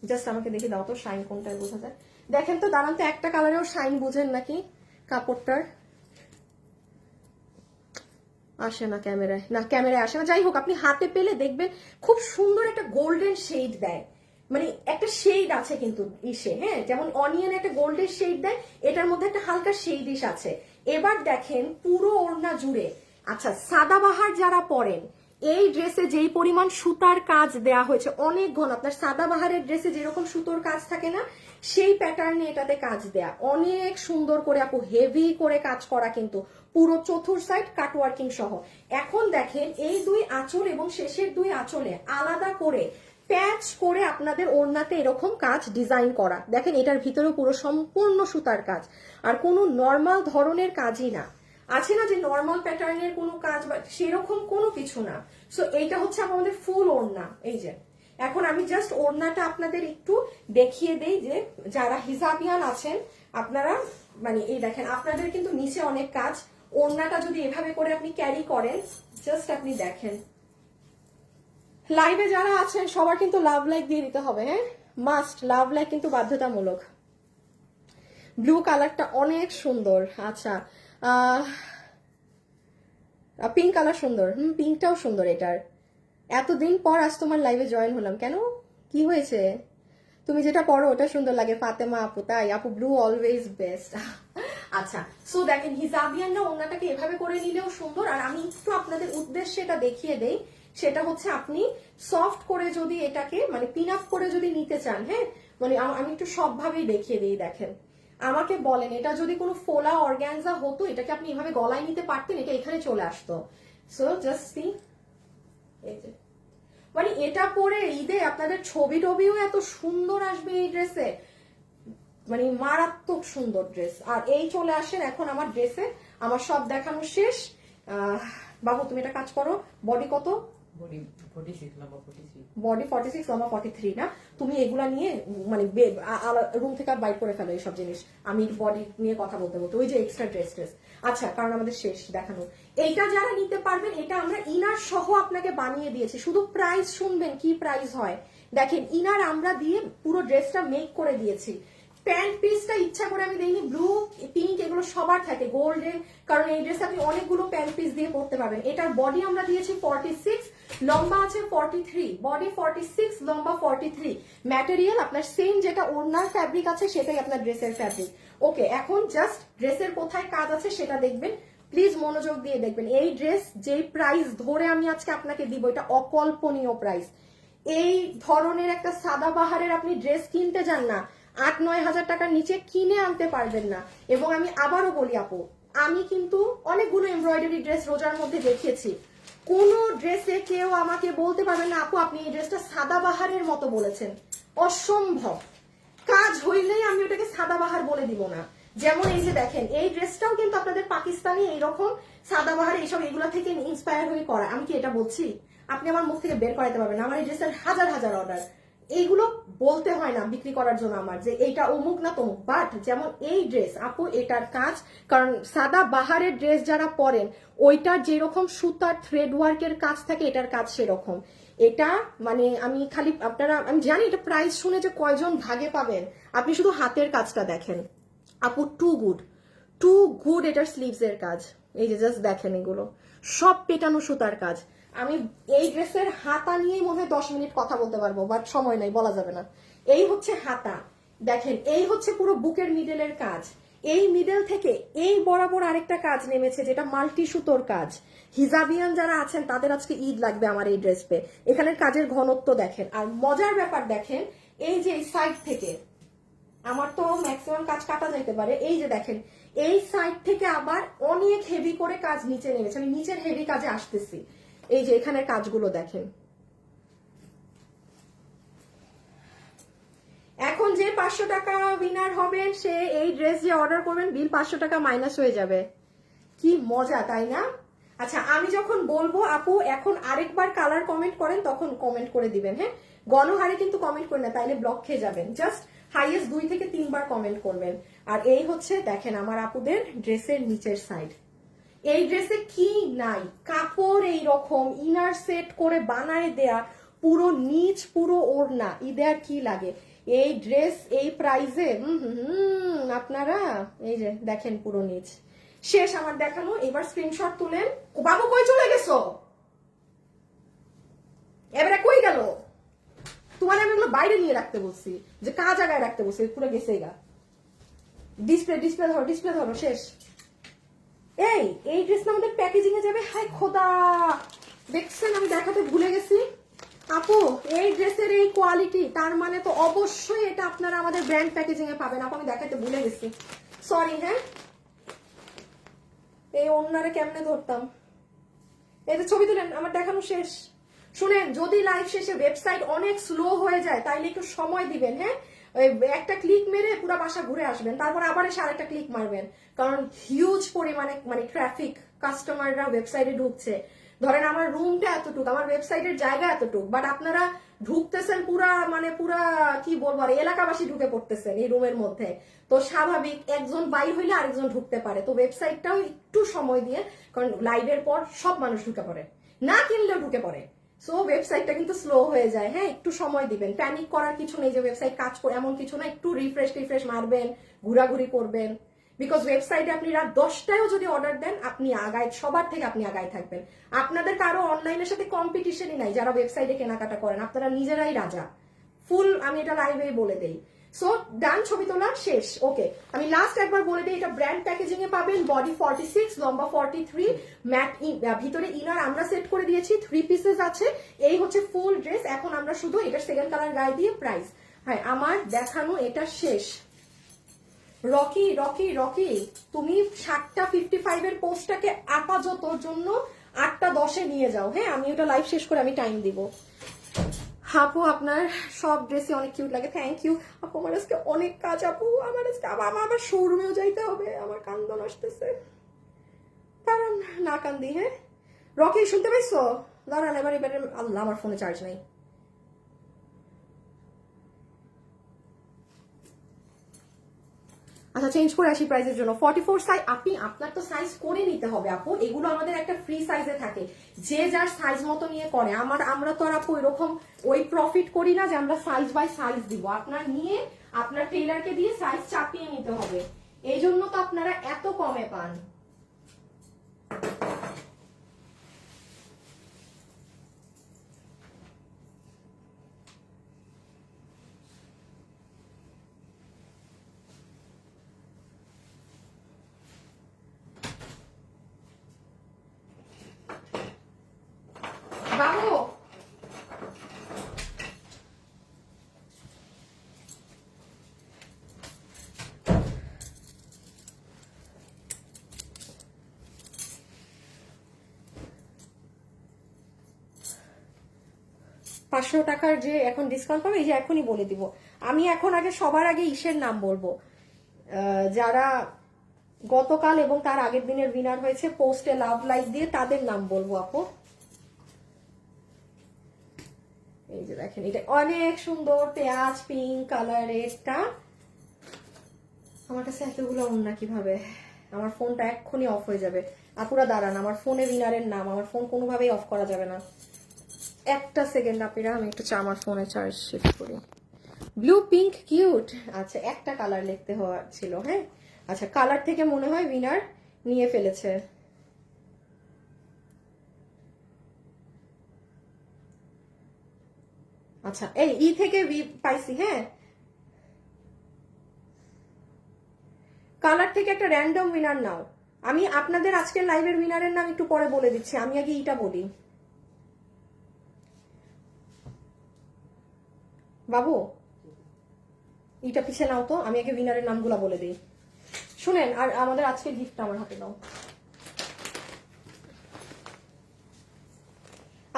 জাস্ট আমাকে দেখে দাও তো শাইন কোনটায় বোঝা যায়। দেখেন তো, দাঁড়ান তো, একটা কালারেও শাইন বুঝেন নাকি কাপড়টার? আসে না ক্যামেরায়, না ক্যামেরায় আসে না। যাই হোক, আপনি হাতে পেলে দেখবেন খুব সুন্দর একটা গোল্ডেন শেড দেয়, মানে একটা শেড আছে কিন্তু ইসে, হ্যাঁ, যেমন অনিয়ন একটা গোল্ডেন শেড দেয়, এটার মধ্যে একটা হালকা শেডিশ আছে। এবার দেখেন পুরো ওড়না জুড়ে, আচ্ছা সাদাবাহার যারা পরেন, এই ড্রেসে যেই পরিমাণ সুতার কাজ দেয়া হয়েছে অনেক ঘন, আপনার সাদাবাহারের ড্রেসে যেরকম সুতোর কাজ থাকে না, সেই প্যাটার্নে এটাতে কাজ দেয়া অনেক সুন্দর করে আপু, হেভি করে কাজ করা কিন্তু পুরো চতুর সাইড কাটওয়ার্কিং সহ। এখন দেখেন এই দুই আঁচল এবং শেষের দুই আঁচলে আলাদা করে প্যাচ করে আপনাদের ওড়নাতে এরকম কাজ ডিজাইন করা। দেখেন এটার ভিতরে পুরো সম্পূর্ণ সুতার কাজ, আর কোনো নর্মাল ধরনের কাজই না। আছে না যে নর্মাল প্যাটার্নের কোনো কাজ বা সেরকম কোনো কিছু না। সো এইটা হচ্ছে আমাদের ফুল ওড়না। এই যে এখন আমি জাস্ট ওড়নাটা আপনাদের একটু দেখিয়ে দেই, যে যারা হিজাবিয়ান আছেন আপনারা, মানে এই দেখেন আপনাদের কিন্তু নিচে অনেক কাজ, ওড়নাটা যদি এভাবে করে আপনি ক্যারি করেন, জাস্ট আপনি দেখেন। লাইভে যারা আছেন সবার কিন্তু লাভ লাইক দিয়ে দিতে হবে, হ্যাঁ মাস্ট, লাভ লাইক কিন্তু বাধ্যতামূলক। ব্লু কালারটা অনেক সুন্দর। আচ্ছা পিঙ্ক কালার সুন্দর, পিঙ্কটাও সুন্দর। এটার এতদিন পর আজ তোমার লাইভে জয়েন হলাম, কেন কি হয়েছে? তুমি যেটা পড়ো ওটা সুন্দর লাগে ফাতেমা আপু, তাই আপু ব্লু অলওয়েজ বেস্ট। আচ্ছা সো দেখেন হিজাবিয়ানরা ওনাটাকে এভাবে করে নিলেও সুন্দর, আর আমি একটু আপনাদের উদ্দেশ্যে এটা দেখিয়ে দেই, সেটা হচ্ছে আপনি সফট করে যদি এটাকে মানে পিন আপ করে যদি নিতে চান, হ্যাঁ মানে আমি একটু সবভাবেই দেখিয়ে দিই। দেখেন আমাকে বলেন, এটা যদি কোনো ফোলা অর্গানজা হতো, এটাকে আপনি এভাবে গলায় নিতে পারতেন, এটা এখানে চলে আসতো। সো জাস্ট সি, এই যে মানে এটা পরে ঈদে আপনাদের ছবি টবিও এত সুন্দর আসবে এই ড্রেসে, মানে মারাত্মক সুন্দর ড্রেস। আর এই চলে আসেন এখন আমার ড্রেসে, আমার সব দেখানো শেষ। বাবু তুমি এটা কাজ করো, বডি কত? বডি 46 লম্বা 43 না, তুমি এগুলা নিয়ে মানে রুম থেকে বাইর করে ফেলো এইসব জিনিস, আমি বডি নিয়ে কথা বলতে বলতে ওই যে এক্সট্রা ড্রেস। আচ্ছা কারণ আমাদের শেষ দেখানো। এইটা যারা নিতে পারবেন, এটা আমরা ইনার সহ আপনাকে বানিয়ে দিয়েছি, শুধু প্রাইস শুনবেন কি প্রাইস হয়। দেখেন ইনার আমরা দিয়ে পুরো ড্রেসটা মেক করে দিয়েছি। প্যান্ট পিসটা ইচ্ছা করে আমি দেইনি, ব্লু পিঙ্ক এগুলো সবার থাকে, গোল্ডেন, কারণ এই ড্রেস আপনি অনেকগুলো প্যান্ট পিস দিয়ে পরতে পারবেন। এটার বডি আমরা দিয়েছি 46, লম্বা আছে 43, বডি 46 লম্বা 43। ম্যাটেরিয়াল আপনার সেম যেটা ওড়নার ফ্যাব্রিক আছে সেটাই আপনার ড্রেসের ফ্যাব্রিক। ওকে এখন জাস্ট ড্রেসের কোথায় কাজ আছে সেটা দেখবেন, প্লিজ মনোযোগ দিয়ে দেখবেন। এই ড্রেস যেই প্রাইস ধরে আমি আজকে আপনাকে দিব, এটা অকল্পনীয় প্রাইস। এই ধরনের একটা সাদাবাহারের আপনি ড্রেস কিনতে যান না, 8-9 হাজার টাকার নিচে কিনে আনতে পারবেন না। এবং আমি আবারও বলি আপু, আমি কিন্তু অনেকগুলো এমব্রয়ডারি ড্রেস রোজার মধ্যে দেখিয়েছি, কোন ড্রেসে কেউ আমাকে বলতে পারবেন না আপু আপনি এই ড্রেসটা সাদাবাহারের মতো বলেছেন, অসম্ভব। কাজ হইলেই আমি ওটাকে সাদাবাহার বলে দিব না। যেমন এই যে দেখেন এই ড্রেসটাও কিন্তু আপনাদের পাকিস্তানি এইরকম সাদাবাহার এইসব এগুলো থেকে ইন্সপায়ার হয়ে করা, আমি কি এটা বলছি? আপনি আমার মুখ থেকে বের করাতে পারবেন না, আমার এই ড্রেসের হাজার হাজার অর্ডার, এইগুলো বলতে হয় না বিক্রি করার জন্য আমার যে এইটা অমুক না তমুক। বাট যেমন এই ড্রেস আপু এটার কাজ, কারণ সাদা বাহারের ড্রেস যারা পরেন ওইটার যেরকম সুতার থ্রেড ওয়ার্কের কাজ থাকে এটার কাজ সেরকম। এটা মানে আমি খালি আপনারা, আমি জানি এটা প্রাইস শুনে যে কয়জন ভাগে পাবেন, আপনি শুধু হাতের কাজটা দেখেন আপু, টু গুড এটার স্লিভস এর কাজ। এই যে জাস্ট দেখেন এগুলো সব পেটানো সুতার কাজ। আমি এই ড্রেসের হাতা নিয়েই মনে হয় 10 মিনিট কথা বলতে পারবো, বাট সময় নাই, বলা যাবে না। এই হচ্ছে হাতা, দেখেন এই হচ্ছে পুরো বুকের মিডলের কাজ, এই মিডল থেকে এই বরাবর আরেকটা কাজ নেমেছে যেটা মাল্টি সুতোর কাজ। হিজাবিয়ান যারা আছেন তাদের আজকে ঈদ লাগবে আমার এই ড্রেস পে। এখানের কাজের ঘনত্ব দেখেন, আর মজার ব্যাপার দেখেন এই যে এই সাইড থেকে, আমার তো ম্যাক্সিমাম কাজ কাটা যাইতে পারে, এই যে দেখেন এই সাইড থেকে আবার অনেক হেভি করে কাজ নিচে নেমেছে, আমি নিচের হেভি কাজে আসতেছি। এই যে এখানের কাজগুলো দেখেন। এখন যে 500 টাকা উইনার হবেন সে এই ড্রেস যে অর্ডার করবেন বিল 500 টাকা মাইনাস হয়ে যাবে। কি মজা তাই না? আচ্ছা আমি যখন বলবো আপু এখন আরেকবার কালার কমেন্ট করেন তখন কমেন্ট করে দিবেন, হ্যাঁ গণহারে কিন্তু কমেন্ট করেন না, তাইলে ব্লক খেয়ে যাবেন। জাস্ট হাইয়েস্ট 2 থেকে 3 বার কমেন্ট করবেন। আর এই হচ্ছে দেখেন আমার আপুদের ড্রেসের নিচের সাইড, এই ড্রেসে কি নাই, কাপড় এই রকম ইনার সেট করে বানায় দেয়া, পুরো নিচ পুরো ওড়না, ঈদের কি লাগে এই ড্রেস এই প্রাইসে? আপনারা এই যে দেখেন পুরো নিচ। শেষ আমার দেখানো, এবার স্ক্রিনশট তুলেন। ও বাবু কই চলে গেছো, এবারে কই গেল? তোমার আমি এগুলো বাইরে নিয়ে রাখতে বলছি, যে কা জায়গায় রাখতে বলছি, পুরো গেছে গা। ডিসপ্লে ডিসপ্লে ধরো, ডিসপ্লে ধরো, শেষ। এই ড্রেসটা আমাদের প্যাকেজিং এ যাবে। হাই খোদা, দেখছেন আমি দেখাতে ভুলে গেছি। আপু এই ড্রেসের এই কোয়ালিটি, তার মানে তো অবশ্যই এটা আপনারা আমাদের ব্র্যান্ড প্যাকেজিং এ পাবেন। আপু আমি দেখাতে ভুলে গেছি, সরি। হ্যাঁ, এই ওন্নারে কেমনে ধরতাম? এই যে ছবি তুলেন, আমার দেখানো শেষ। শুনেন, যদি লাইভ শেষে ওয়েবসাইট অনেক স্লো হয়ে যায় তাইলে একটু সময় দিবেন। হ্যাঁ, একটা ক্লিক মেরে পুরো বাসা ঘুরে আসবেন, তারপর আবার এসে আরেকটা ক্লিক মারবেন, কারণ হিউজ পরিমাণে মানে ট্রাফিক, কাস্টমাররা ওয়েবসাইটে ঢুকছে। ধরেন আমার রুমটা এতটুকু, আমার ওয়েবসাইটের জায়গা এতটুকু, বাট আপনারা ঢুকতেছেন পুরা মানে পুরা কি বলবো আর, এলাকাবাসী ঢুকে পড়তেছেন এই রুমের মধ্যে। তো স্বাভাবিক একজন বাইর হইলে আরেকজন ঢুকতে পারে, তো ওয়েবসাইটটাও একটু সময় দিয়ে, কারণ লাইভের পর সব মানুষ ঢুকে পড়ে, না কিনলেও ঢুকে পড়ে, সো ওয়েবসাইটটা কিন্তু স্লো হয়ে যায়। হ্যাঁ, একটু সময় দিবেন, প্যানিক করার কিছু নেই যে ওয়েবসাইট কাজ করে এমন কিছু না, একটু রিফ্রেশ মারবেন, ঘোরাঘুরি করবেন। বিকজ ওয়েবসাইটে আপনি রাত 10টায়ও যদি অর্ডার দেন, আপনি আগায়, সবার থেকে আপনি আগায় থাকবেন। আপনাদের কারো অনলাইনের সাথে কম্পিটিশনই নাই যারা ওয়েবসাইটে কেনাকাটা করেন, আপনারা নিজেরাই রাজা ফুল। আমি এটা লাইভে বলে দেই। সো ডান, ছবি তোলা শেষ। ওকে, আমি লাস্ট একবার বলে দিই, এটা ব্র্যান্ড প্যাকেজিং এ পাবেন। বডি 46, লম্বা 43, ম্যাট ভিতরে ইনার আমরা সেট করে দিয়েছি, 3 পিসেস আছে। এই হচ্ছে ফুল ড্রেস। এখন আমরা শুধু এটা সেকেন্ড কালার গায়ে দিয়ে প্রাইস। হ্যাঁ, আমার দেখানো এটা শেষ। রকি রকি রকি, তুমি 7টা 55 এর পোস্টটাকে আপাতত জন্য 8টা 10-এ নিয়ে যাও। হ্যাঁ, আমি ওটা লাইভ শেষ করে আমি টাইম দিব। আপু আপনার সব ড্রেসই অনেক কিউট লাগে, থ্যাংক ইউ আপু। আমার আজকে অনেক কাজ আপু, আমার আজকে আমার শোরুমেও যাইতে হবে, আমার কান্দন আসতেছে। দাঁড়ান না কান্দি। হ্যাঁ রকি, শুনতে পাইছো? দাঁড়ান এবারে, আল্লাহ আমার ফোনে চার্জ নাই। আচ্ছা, চেঞ্জ করে আসি প্রাইসের জন্য। 44 সাইজ, আপনি আপনার তো সাইজ করে নিতে হবে আপু, এগুলো আমাদের একটা ফ্রি সাইজে থাকে, যে যার সাইজ মতো নিয়ে করে। আমরা তো আর আপু এরকম ওই প্রফিট করি না যে আমরা সাইজ বাই সাইজ দিব। আপনার নিয়ে আপনার টেইলারকে দিয়ে সাইজ চাপিয়ে নিতে হবে, এই জন্য তো আপনারা এত কমে পান। বাবু 500 টাকার যে এখন ডিসকাউন্ট পাবে, এই যে এখনই বলে দিব আমি। এখন আগে সবার আগে ইসের নাম বলবো, যারা গতকাল এবং তার আগের দিনের উইনার হয়েছে পোস্টে লাভ লাইক দিয়ে, তাদের নাম বলবো আপু। এই যে দেখেন, এটা অনেক সুন্দর পেঁয়াজ পিঙ্ক কালারেরটা। আমার কাছে এতগুলো ওন্না কিভাবে, আমার ফোনটা এক্ষুনি অফ হয়ে যাবে। আপুরা দাঁড়ান, আমার ফোনে উইনারের নাম, আমার ফোন কোনোভাবেই অফ করা যাবে না। একটা সেকেন্ড আপনারা, আমি একটু আমার ফোনে চার্জ শিফট করি। ব্লু পিঙ্ক কিউট, আচ্ছা একটা কালার লিখতে হওয়া ছিল। হ্যাঁ আচ্ছা, কালার থেকে মনে হয় উইনার নিয়ে ফেলেছে। আচ্ছা, এই ই থেকে ভি পাইছি। হ্যাঁ, কালার থেকে একটা র্যান্ডম উইনার নাও। আমি আপনাদের আজকের লাইভের উইনারের নাম একটু পরে বলে দিচ্ছি, আমি আগে ইটা বলি। বাবু ইটা পিছিয়ে নাও তো, আমি আগে উইনারের নামগুলো বলে দিই। শুনেন, আর আমাদের আজকের গিফটটা আমার হাতে দাও।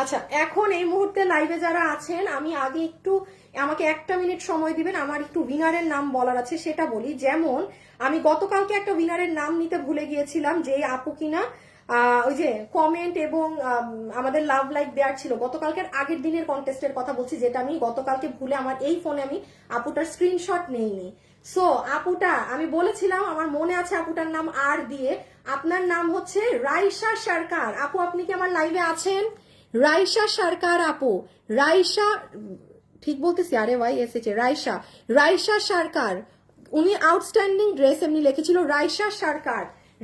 আচ্ছা, এখন এই মুহূর্তে লাইভে যারা আছেন, আমি আগে একটু, আমাকে 1টা মিনিট সময় দিবেন, আমার একটু উইনারের নাম বলার আছে সেটা বলি। যেমন আমি গতকালকে একটা উইনারের নাম নিতে ভুলে গিয়েছিলাম, যে আপু কিনা ওই যে কমেন্ট এবং আমাদের লাভ লাইক দেওয়ার ছিল, গতকালকের আগের দিনের কন্টেস্টের কথা বলছি, যেটা আমি গতকালকে ভুলে আমার এই ফোনে আমি আপুটার স্ক্রিনশট নেইনি। সো আপুটা আমি বলেছিলাম, আমার মনে আছে আপুটার নাম আর দিয়ে, আপনার নাম হচ্ছে রাইসা সরকার আপু। আপনি কি আমার লাইভে আছেন? রাইসা সরকার আপু, রাইসা, ঠিক বলতেছি? আরে ভাই এসেছে রাইসা, রাইসা সরকার। উনি আউটস্ট্যান্ডিং ড্রেস এমনি লিখেছিল রাইসা সরকার।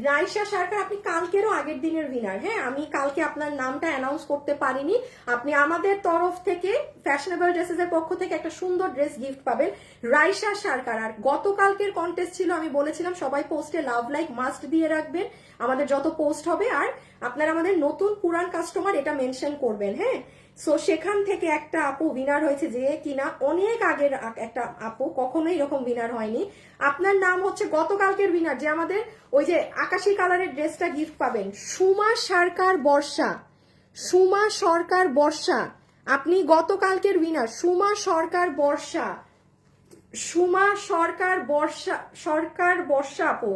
রাইসা সরকার, আপনি কালকেরও আগের দিনের উইনার। হ্যাঁ, আমি কালকে আপনার নামটা অ্যানাউন্স করতে পারিনি। আপনি আমাদের তরফ থেকে ফ্যাশনেবল ড্রেসেস এর পক্ষ থেকে একটা সুন্দর ড্রেস গিফট পাবেন, রাইসা সরকার। আর গতকালকের কন্টেস্ট ছিল, আমি বলেছিলাম সবাই পোস্টে লাভ লাইক মাস্ট দিয়ে রাখবেন আমাদের যত পোস্ট হবে, আর আপনারা আমাদের নতুন পুরান কাস্টমার এটা মেনশন করবেন। হ্যাঁ, সো সেখান থেকে একটা আপু উইনার হয়েছে, যে কিনা অনেক আগের একটা আপু, কখনোই এরকম উইনার হয়নি। আপনার নাম হচ্ছে গতকালকের উইনার, যে আমাদের ওই যে আকাশি কালারের ড্রেসটা গিফট পাবেন, সুমা সরকার বর্ষা। সুমা সরকার বর্ষা, আপনি গতকালকের উইনার, সুমা সরকার বর্ষা। সুমা সরকার বর্ষা, সরকার বর্ষা আপু,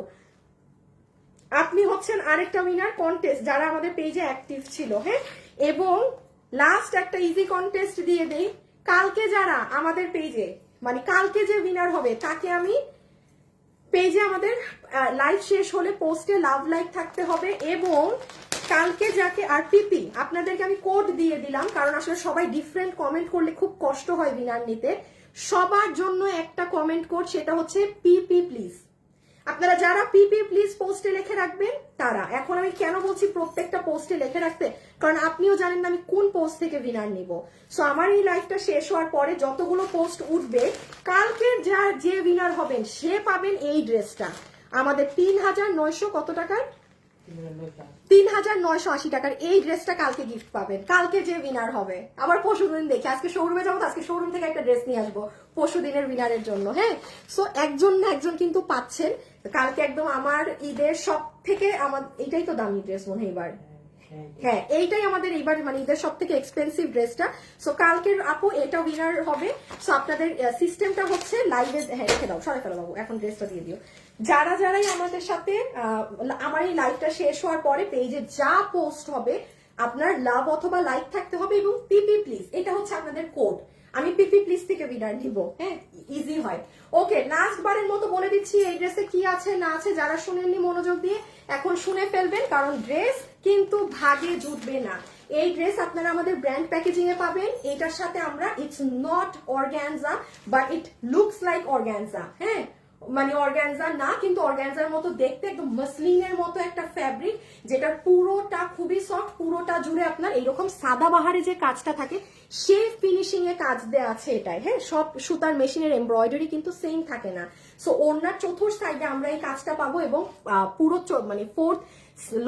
আপনি হচ্ছেন আরেকটা উইনার কন্টেস্ট যারা আমাদের পেজে অ্যাক্টিভ ছিল। হ্যাঁ, এবং লাস্ট একটা ইজি কন্টেস্ট দিয়ে দেই, কালকে যারা আমাদের পেজে, মানে কালকে যে উইনার হবে তাকে আমি পেজে আমাদের লাইভ শেষ হলে পোস্টে লাভ লাইক থাকতে হবে, এবং কালকে যাকে, আর পিপি আপনাদেরকে আমি কোড দিয়ে দিলাম, কারণ আসলে সবাই ডিফারেন্ট কমেন্ট করলে খুব কষ্ট হয় উইনার নিতে। সবার জন্য একটা কমেন্ট কোড, সেটা হচ্ছে পিপি প্লিজ। আপনারা যারা পিপি প্লিজ পোস্টে লিখে রাখবেন তারা, এখন আমি কেন বলছি প্রত্যেকটা পোস্টে লিখে রাখতে, কারণ আপনিও জানেন না আমি কোন পোস্ট থেকে উইনার নিব। সো আমার এই লাইভটা শেষ হওয়ার পরে যতগুলো পোস্ট উঠবে, কালকে যে উইনার হবেন সে পাবেন এই ড্রেসটা আমাদের 3900 কত টাকার, 3980 টাকার এই ড্রেসটা কালকে গিফট পাবেন, কালকে যে উইনার হবে। আবার পরশুদিন দেখি, আজকে শোরুমে যাবো, আজকে শোরুম থেকে একটা ড্রেস নিয়ে আসবো পরশুদিনের উইনারের জন্য। হ্যাঁ, সো একজন না একজন কিন্তু পাচ্ছেন কালকে। একদম আমার ঈদের সব থেকে, আমার এইটাই তো দামি ড্রেস মনে হয় এবার। হ্যাঁ, এইটাই আমাদের এইবার মানে ঈদের সব থেকে এক্সপেন্সিভ ড্রেসটা। সো কালকের আপু এটা উইনার হবে। সো আপনাদের সিস্টেমটা হচ্ছে লাইভে, হ্যাঁ রেখে দাও, সরে ফেলো বাবু, এখন ড্রেসটা দিয়ে দিও। যারাই আমাদের সাথে আমার এই লাইভটা শেষ হওয়ার পরে পেজে যা পোস্ট হবে, আপনার লাভ অথবা লাইক থাকতে হবে, এবং পিপি প্লিজ, এটা হচ্ছে আপনাদের কোড। আমি পিপি প্লিজ থেকে উইনার নিব। হ্যাঁ, ইজি হয়। ওকে, লাস্ট বারের মতো বলে দিচ্ছি এই ড্রেসে কি আছে না আছে, যারা শুনেননি মনোযোগ দিয়ে এখন শুনে ফেলবেন, কারণ ড্রেস কিন্তু ভাগে জুটবে না। এই ড্রেস আপনারা আমাদের ব্র্যান্ড প্যাকেজিং এ পাবেন। এটার সাথে আমরা, it's not organza but it looks like organza. হ্যাঁ, মানে অর্গানজা না, কিন্তু অর্গানজার মতো দেখতে, একদম মসলিনের মতো একটা ফ্যাব্রিক, যেটা পুরোটা খুবই সফট, পুরোটা জুড়ে আপনার এইরকম সাদা বাহারে যে কাজটা থাকে সেই ফিনিশিং এ কাজ দেওয়া আছে এটাই। হ্যাঁ, সব সুতার মেশিনের এমব্রয়ডারি কিন্তু সেম থাকে না। সো ওনার চতুর্থ সাইডে আমরা এই কাজটা পাবো, এবং পুরো মানে ফোর্থ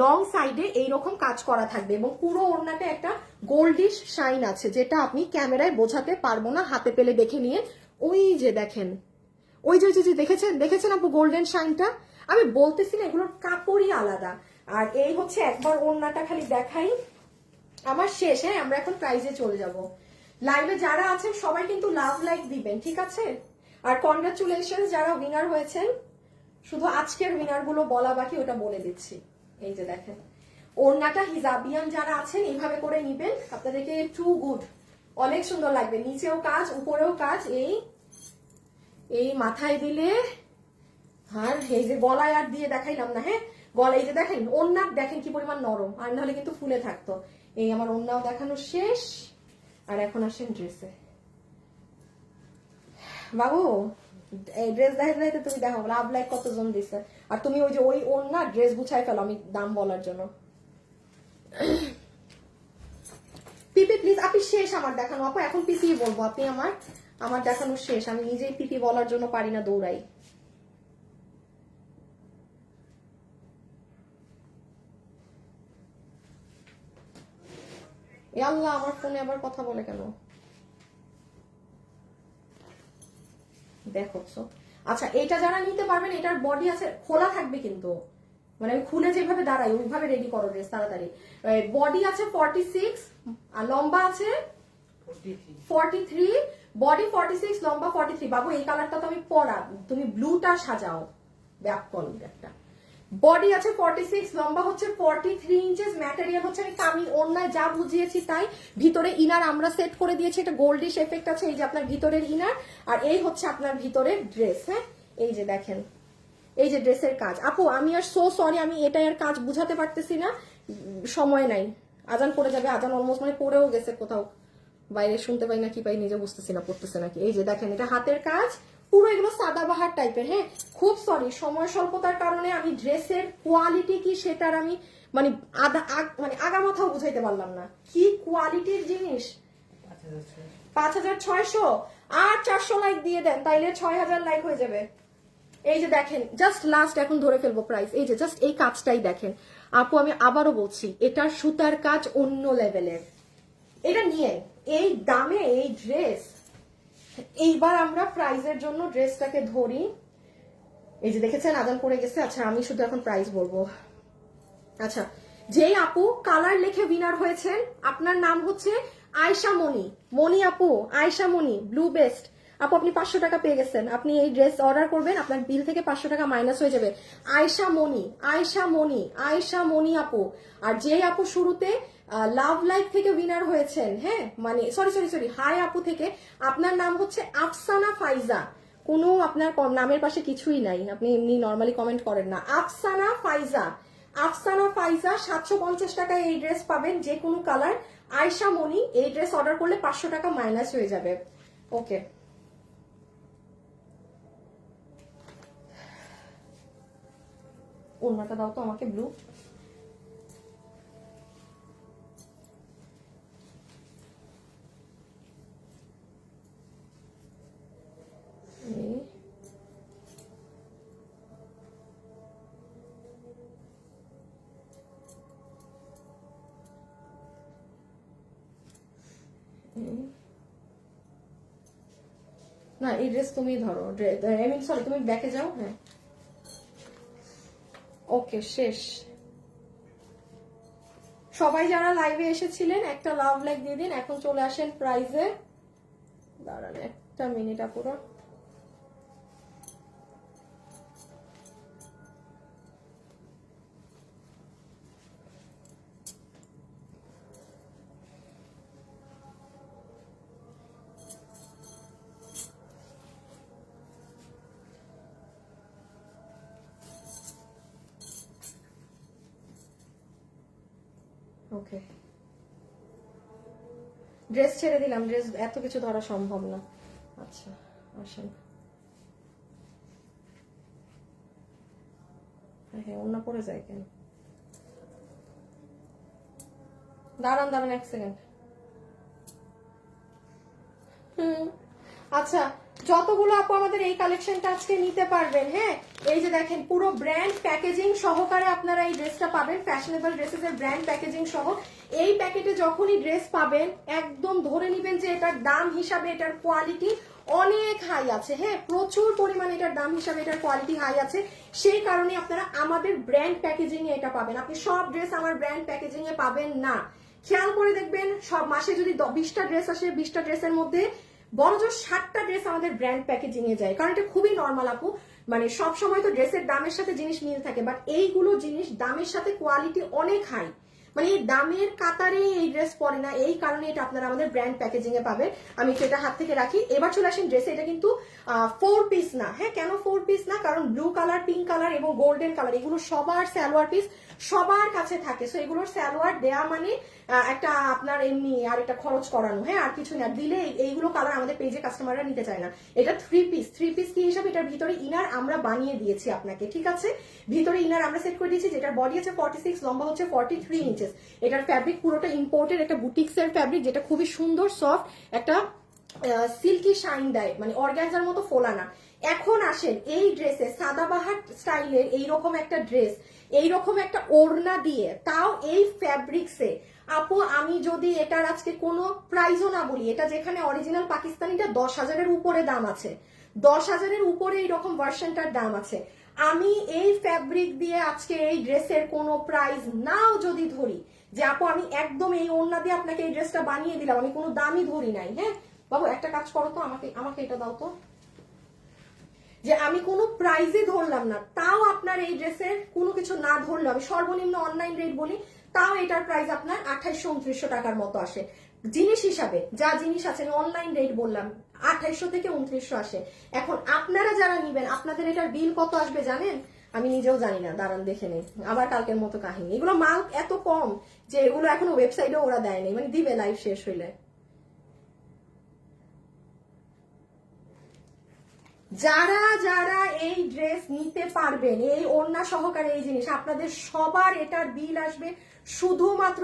লং সাইডে এইরকম কাজ করা থাকবে, এবং পুরো ওড়নাতে একটা গোল্ডিশ শাইন আছে, যেটা আপনি ক্যামেরায় বোঝাতে পারবো না, হাতে পেলে দেখে নিয়ে। ওই যে দেখেন, ওই যে দেখেছেন আপু গোল্ডেন শাইনটা, আমি বলতেছি না, এগুলোর কাপড়ই আলাদা। আর এই হচ্ছে, একবার ওড়নাটা খালি দেখাই, আমার শেষ। হ্যাঁ, আমরা এখন প্রাইজে চলে যাব। লাইভে যারা আছেন সবাই কিন্তু লাভ লাইক দিবেন, ঠিক আছে? আর কনগ্রাচুলেশন যারা উইনার হয়েছেন, শুধু আজকের উইনার গুলো বলা বাকি, ওটা বলে দিচ্ছি। এই যে দেখেন ওড়নাটা, হিজাবিয়ান যারা আছেন এইভাবে করে নিবেন, আপনাদেরকে টু গুড, অনেক সুন্দর লাগবে। নিচেও কাজ, উপরেও কাজ, এই মাথায় দিলে, আর এই যে গলায় আর দিয়ে দেখাইলাম না। হ্যাঁ, গলায় এই যে দেখেন, ওড়না দেখেন কি পরিমাণ নরম, আর নাহলে কিন্তু ফুলে থাকতো। এই আমার ওড়নাও দেখানো শেষ, আর এখন আসেন ড্রেসে। বাবু এই ড্রেস দেখাইতে তুমি দেখো লাভ লাইক কতজন দিছে, আর তুমি ওই যে ওই ওড়না ড্রেস গুছাই ফেলো আমি দাম বলার জন্য। পিপি প্লিজ, আপনি শেষ আমার দেখানো আপু, এখন পিপি বলবো। আপনি আমার দেখানো শেষ, আমি নিজেই পিপি বলার জন্য পারি না, দৌড়াই। এ আল্লাহ, আমার ফোনে আবার কথা বলে কেন দেখো। আচ্ছা, এটা যারা নিতে পারবেন, এটার বডি আছে, খোলা থাকবে কিন্তু, মানে আমি খুলে যেভাবে দাঁড়াই ওইভাবে রেডি করো ড্রেস তাড়াতাড়ি। বডি আছে 46, আর লম্বা আছে 43, বডি 46, লম্বা 43। বাবু এই কালারটা তো আমি পরা, তুমি ব্লুটা সাজাও, ব্যাক কল একটা। বডি আছে 46, লম্বা হচ্ছে 43 ইঞ্চেস, ম্যাটেরিয়াল হচ্ছে আমি কামি ওড়নায় যা বুঝিয়েছি তাই। ভিতরে ইনার আমরা সেট করে দিয়েছি, এটা গোল্ডিশ এফেক্ট আছে, এই যে আপনার ভিতরের ইনার, আর এই হচ্ছে আপনার ভিতরের ড্রেস। হ্যাঁ, এই যে দেখেন, এই যে ড্রেসের কাজ। আপু আমি আর সো সরি, আমি এটাই আর কাজ বুঝাতে পারতেছি না, সময় নাই। আজান পড়ে যাবে, আজান অলমোস্ট মানে পড়েও গেছে কোথাও, বাইরে শুনতে পাই না কি পাই নিজে বুঝতেছি না পড়তেছে নাকি। এই যে দেখেন এটা হাতের কাজ, পুরো এগুলো সাদাবাহার টাইপের। হ্যাঁ খুব সরি, সময় স্বল্পতার কারণে আমি ড্রেসের কোয়ালিটি কি সেটার আমি মানে মানে আগামাথাও বুঝাইতে পারলাম না কি কোয়ালিটির জিনিস। 5600 আর 400 লাইক দিয়ে দেন, তাইলে 6000 লাইক হয়ে যাবে। এই যে দেখেন জাস্ট লাস্ট এখন ধরে ফেলবো প্রাইস। এই যে জাস্ট এই কাজটাই দেখেন আপু, আমি আবারও বলছি এটার সুতার কাজ অন্য লেভেলের। এটা নিয়ে এই দামে এই ড্রেস, এইবার আমরা প্রাইজের জন্য ড্রেসটাকে ধরি। এই যে দেখেছেন আজান পড়ে গেছে। আচ্ছা আমি শুধু এখন প্রাইস বলবো। আচ্ছা যেই আপু কালার লিখে উইনার হয়েছেন, আপনার নাম হচ্ছে আয়শা মনি। মনি আপু, আয়শা মনি, ব্লু বেস্ট আপু, আপনি 500 টাকা পেয়ে গেছেন। আপনি এই ড্রেস অর্ডার করবেন, আপনার বিল থেকে 500 টাকা মাইনাস হয়ে যাবে। আয়শা মনি, আয়শা মনি, আয়শা মনি আপু। আর যে আপু শুরুতে লাভ লাইফ থেকে উইনার হয়েছেন, হ্যাঁ মানে সরি সরি সরি হাই আপু থেকে, আপনার নাম হচ্ছে আফসানা ফাইজা। কোনো আপনার নামের পাশে কিছুই নাই, আপনি এমনি নর্মালি কমেন্ট করেন না। আফসানা ফাইজা, আফসানা ফাইজা 750 টাকায় এই ড্রেস পাবেন, যে কোনো কালার। আয়শা মনি এই ড্রেস অর্ডার করলে 500 টাকা মাইনাস হয়ে যাবে। ওকে ওড়নাটা দাও তো আমাকে ব্লু। না এই ড্রেস তুমি ধরো, আই মিন সরি তুমি ব্যাকে যাও। হ্যাঁ ওকে শেষ। সবাই যারা লাইভে এসেছিলেন একটা লাভ লাইক দিয়ে দিন। এখন চলে আসেন প্রাইজে। দাঁড়ান একটা মিনিট আপুরা। ওকে ড্রেস ছেড়ে দিলাম, ড্রেস এত কিছু ধরা সম্ভব না। আচ্ছা আসেন। হ্যাঁ অন্য পড়ে যায় কেন, দাঁড়ান দাঁড়ান এক সেকেন্ড। আচ্ছা যতগুলো আপু আমাদের এই কালেকশনটা আজকে নিতে পারবেন, হ্যাঁ এই যে দেখেন পুরো ব্র্যান্ড প্যাকেজিং সহকারে আপনারা এই ড্রেসটা পাবেন, ফ্যাশনেবল ড্রেসেস এর ব্র্যান্ড প্যাকেজিং সহ। এই প্যাকেটে যখনই ড্রেস পাবেন একদম ধরে নিবেন যে এটার দাম হিসাবে এটার কোয়ালিটি অনেক হাই আছে। হ্যাঁ প্রচুর পরিমাণে এটার দাম হিসাবে এটার কোয়ালিটি হাই আছে, সেই কারণে আপনারা আমাদের ব্র্যান্ড প্যাকেজিং এ এটা পাবেন। আপনি সব ড্রেস আমার ব্র্যান্ড প্যাকেজিং এ পাবেন না। খেয়াল করে দেখবেন সব মাসে যদি 20টা ড্রেস আসে, 20টা ড্রেসের মধ্যে বড়জোর 60টা ড্রেস আমাদের ব্র্যান্ড প্যাকেজিং এ যায়, কারণ এটা খুবই নর্মাল আপু। মানে সব সময় তো ড্রেসের দামের সাথে জিনিস মিল থাকে, বাট এইগুলো জিনিস দামের সাথে কোয়ালিটি অনেক হাই, মানে এই দামের কাতারে এই ড্রেস পরে না, এই কারণে এটা আপনারা আমাদের ব্র্যান্ড প্যাকেজিং এ পাবেন। আমি এটা হাত থেকে রাখি। এবার চলে আসেন ড্রেসে। এটা কিন্তু 4 পিস না। হ্যাঁ কেন 4 পিস না, কারণ ব্লু কালার, পিঙ্ক কালার এবং গোল্ডেন কালার এগুলো সবার সালোয়ার পিস সবার কাছে থাকে। সো এগুলোর সালোয়ার দেয়া মানে একটা আপনার এমনি আর এটা খরচ করানো, হ্যাঁ আর কিছু না। দিলে এইগুলো কালার আমাদের পেজে কাস্টমাররা নিতে চায় না। এটা 3 পিস। 3 পিস কি হিসাবে এটার ভিতরে ইনার আমরা বানিয়ে দিয়েছি আপনাকে, ঠিক আছে। ভিতরে ইনার আমরা সেট করে দিয়েছি, যেটার বডি আছে 46, লম্বা হচ্ছে 43 ইঞ্চেস। এটার ফ্যাব্রিক পুরোটা ইম্পোর্টেড একটা বুটিক্স এর ফ্যাব্রিক, যেটা খুবই সুন্দর সফট, একটা সিল্কি শাইন দেয়, মানে অর্গানজার মতো ফোলানা। এখন আসেন এই ড্রেসে সাদাবাহার স্টাইলের এইরকম একটা ড্রেস, এইরকম একটা ওড়না দিয়ে, তাও এই ফ্যাব্রিক্সে। আপু আমি যদি এটার আজকে কোনো প্রাইসও না বলি, এটা যেখানে অরিজিনাল পাকিস্তানিটা 10,000-এর উপরে দাম আছে, 10,000-এর উপরে এইরকম ভার্সনটার দাম আছে। আমি এই ফ্যাব্রিক দিয়ে আজকে এই ড্রেসের কোনো প্রাইস নাও যদি ধরি, যে আপু আমি একদম এই ওড়না দিয়ে আপনাকে এই ড্রেসটা বানিয়ে দিলাম, আমি কোনো দামই ধরি নাই। হ্যাঁ বাবু একটা কাজ করো তো, আমাকে এটা দাও তো, যে আমি কোনো প্রাইজে ধরলাম না, তাও আপনার এই ড্রেসের কোনো কিছু না ধরলে আমি সর্বনিম্ন অনলাইন রেট বলি, তাও এটার প্রাইস আপনার 2800-2900 টাকার মতো আসে। জিনিস হিসাবে যা জিনিস আছে, অনলাইন রেট বললাম 2800 থেকে 2900 আসে। এখন আপনারা যারা নিবেন আপনাদের এটার বিল কত আসবে জানেন? আমি নিজেও জানি না, দাঁড়ান দেখে নেই, আবার কালকের মতো কাহিনী। এগুলো মাল এত কম যে এগুলো এখনো ওয়েবসাইটে ওরা দেয়নি, মানে দিবে লাইভ শেষ হইলে। যারা যারা এই ড্রেস নিতে পারবেন, এই ওড়না সহকারে এই জিনিস, আপনাদের সবার এটার বিল আসবে শুধুমাত্র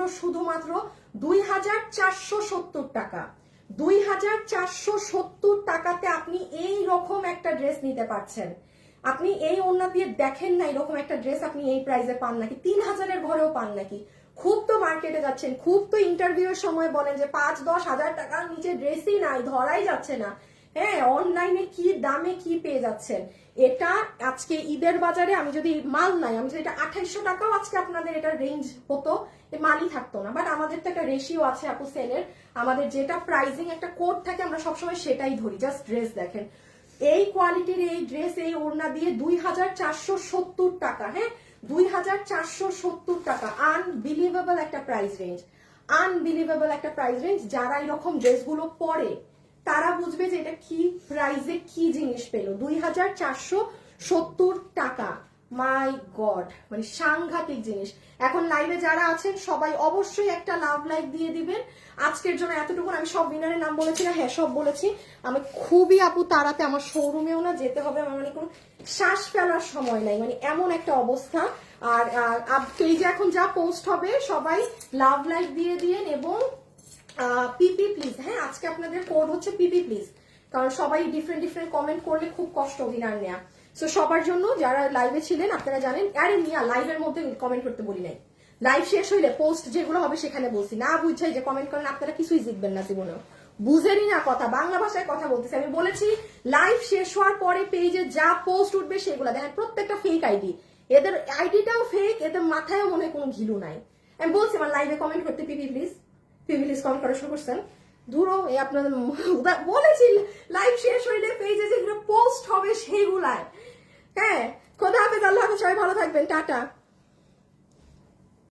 2470 টাকা। 2470 টাকাতে আপনি এই রকম একটা ড্রেস নিতে পারছেন। আপনি এই ওড়না দিয়ে দেখেন না এরকম একটা ড্রেস আপনি এই প্রাইসে পান নাকি, 3000-এর ঘরেও পান নাকি। খুব তো মার্কেটে যাচ্ছেন, খুব তো ইন্টারভিউর সময় বলেন যে 5-10 হাজার টাকার নিচে ড্রেসই নাই, ধরাই যাচ্ছে না। হ্যাঁ, অনলাইনে কি দামে কি পেয়ে যাচ্ছেন। এটা আজকে ঈদের বাজারে আমি যদি মাল নাই, আমি যদি এটা 2800 টাকাও আজকে আপনাদের এটা রেঞ্জ হতো, মালই থাকতো না। বাট আমাদের তো একটা রেশিও আছে আপু সেলের, আমাদের যেটা প্রাইজিং একটা কোড থাকে আমরা সবসময় সেটাই ধরি। জাস্ট ড্রেস দেখেন, এই কোয়ালিটির এই ড্রেস এই ওড়না দিয়ে 2470 টাকা। হ্যাঁ, 2470 টাকা, আনবিলিভেবল একটা প্রাইস রেঞ্জ, আনবিলিভেবল একটা প্রাইস রেঞ্জ। যারা এরকম ড্রেসগুলো পরে তারা বুঝবে যে এটা কি প্রাইসে কি জিনিস পেল। 2470 টাকা, মাই গড, মানে সাংঘাতিক জিনিস। এখন লাইভে যারা আছেন সবাই অবশ্যই একটা লাভ লাইক দিয়ে দিবেন। আজকের জন্য এতটুকু। আমি সব উইনারের নাম বলেছি না? হ্যাঁ, সব বলেছি। আমি খুবই আপু তাড়াতে আমার শোরুমেও না যেতে হবে, আমার মানে কোনো শ্বাস ফেলার সময় নাই, মানে এমন একটা অবস্থা। আর পেজে এখন যা পোস্ট হবে সবাই লাভ লাইক দিয়ে দিয়েন এবং পিপি প্লিজ। হ্যাঁ, আজকে আপনাদের কোড হচ্ছে পিপি প্লিজ, কারণ সবাই ডিফারেন্ট ডিফারেন্ট কমেন্ট করলে খুব কষ্ট উইনার নেয়া। সো সবার জন্য যারা লাইভে ছিলেন আপনারা জানেন, আরে মিয়া লাইভের মধ্যে কমেন্ট করতে বলি নাই, লাইভ শেষ হইলে পোস্ট যেগুলো হবে সেখানে বলছি। না বুঝাই যে কমেন্ট করেন আপনারা কিছুই জিতবেন না জীবনেও, বুঝেনি না কথা, বাংলা ভাষায় কথা বলতেছি। আমি বলেছি লাইভ শেষ হওয়ার পরে পেজে যা পোস্ট উঠবে সেগুলো দেখেন, প্রত্যেকটা ফেক আইডি, এদের আইডিটাও ফেক, এদের মাথায়ও মনে হয় কোনো ঘিলু নাই। আমি বলছি আমার লাইভে কমেন্ট করতে পিপি প্লিজ, পিপি প্লিজ কমেন্ট করা শুরু করছেন। ধরো এই আপনাদের বলেছি লাইভ শেষ হইলে পেজে যেগুলো পোস্ট হবে সেগুলায়। হ্যাঁ, খোদা হাফেজ, আল্লাহ হাফেজ, সবাই ভালো থাকবেন, টাটা।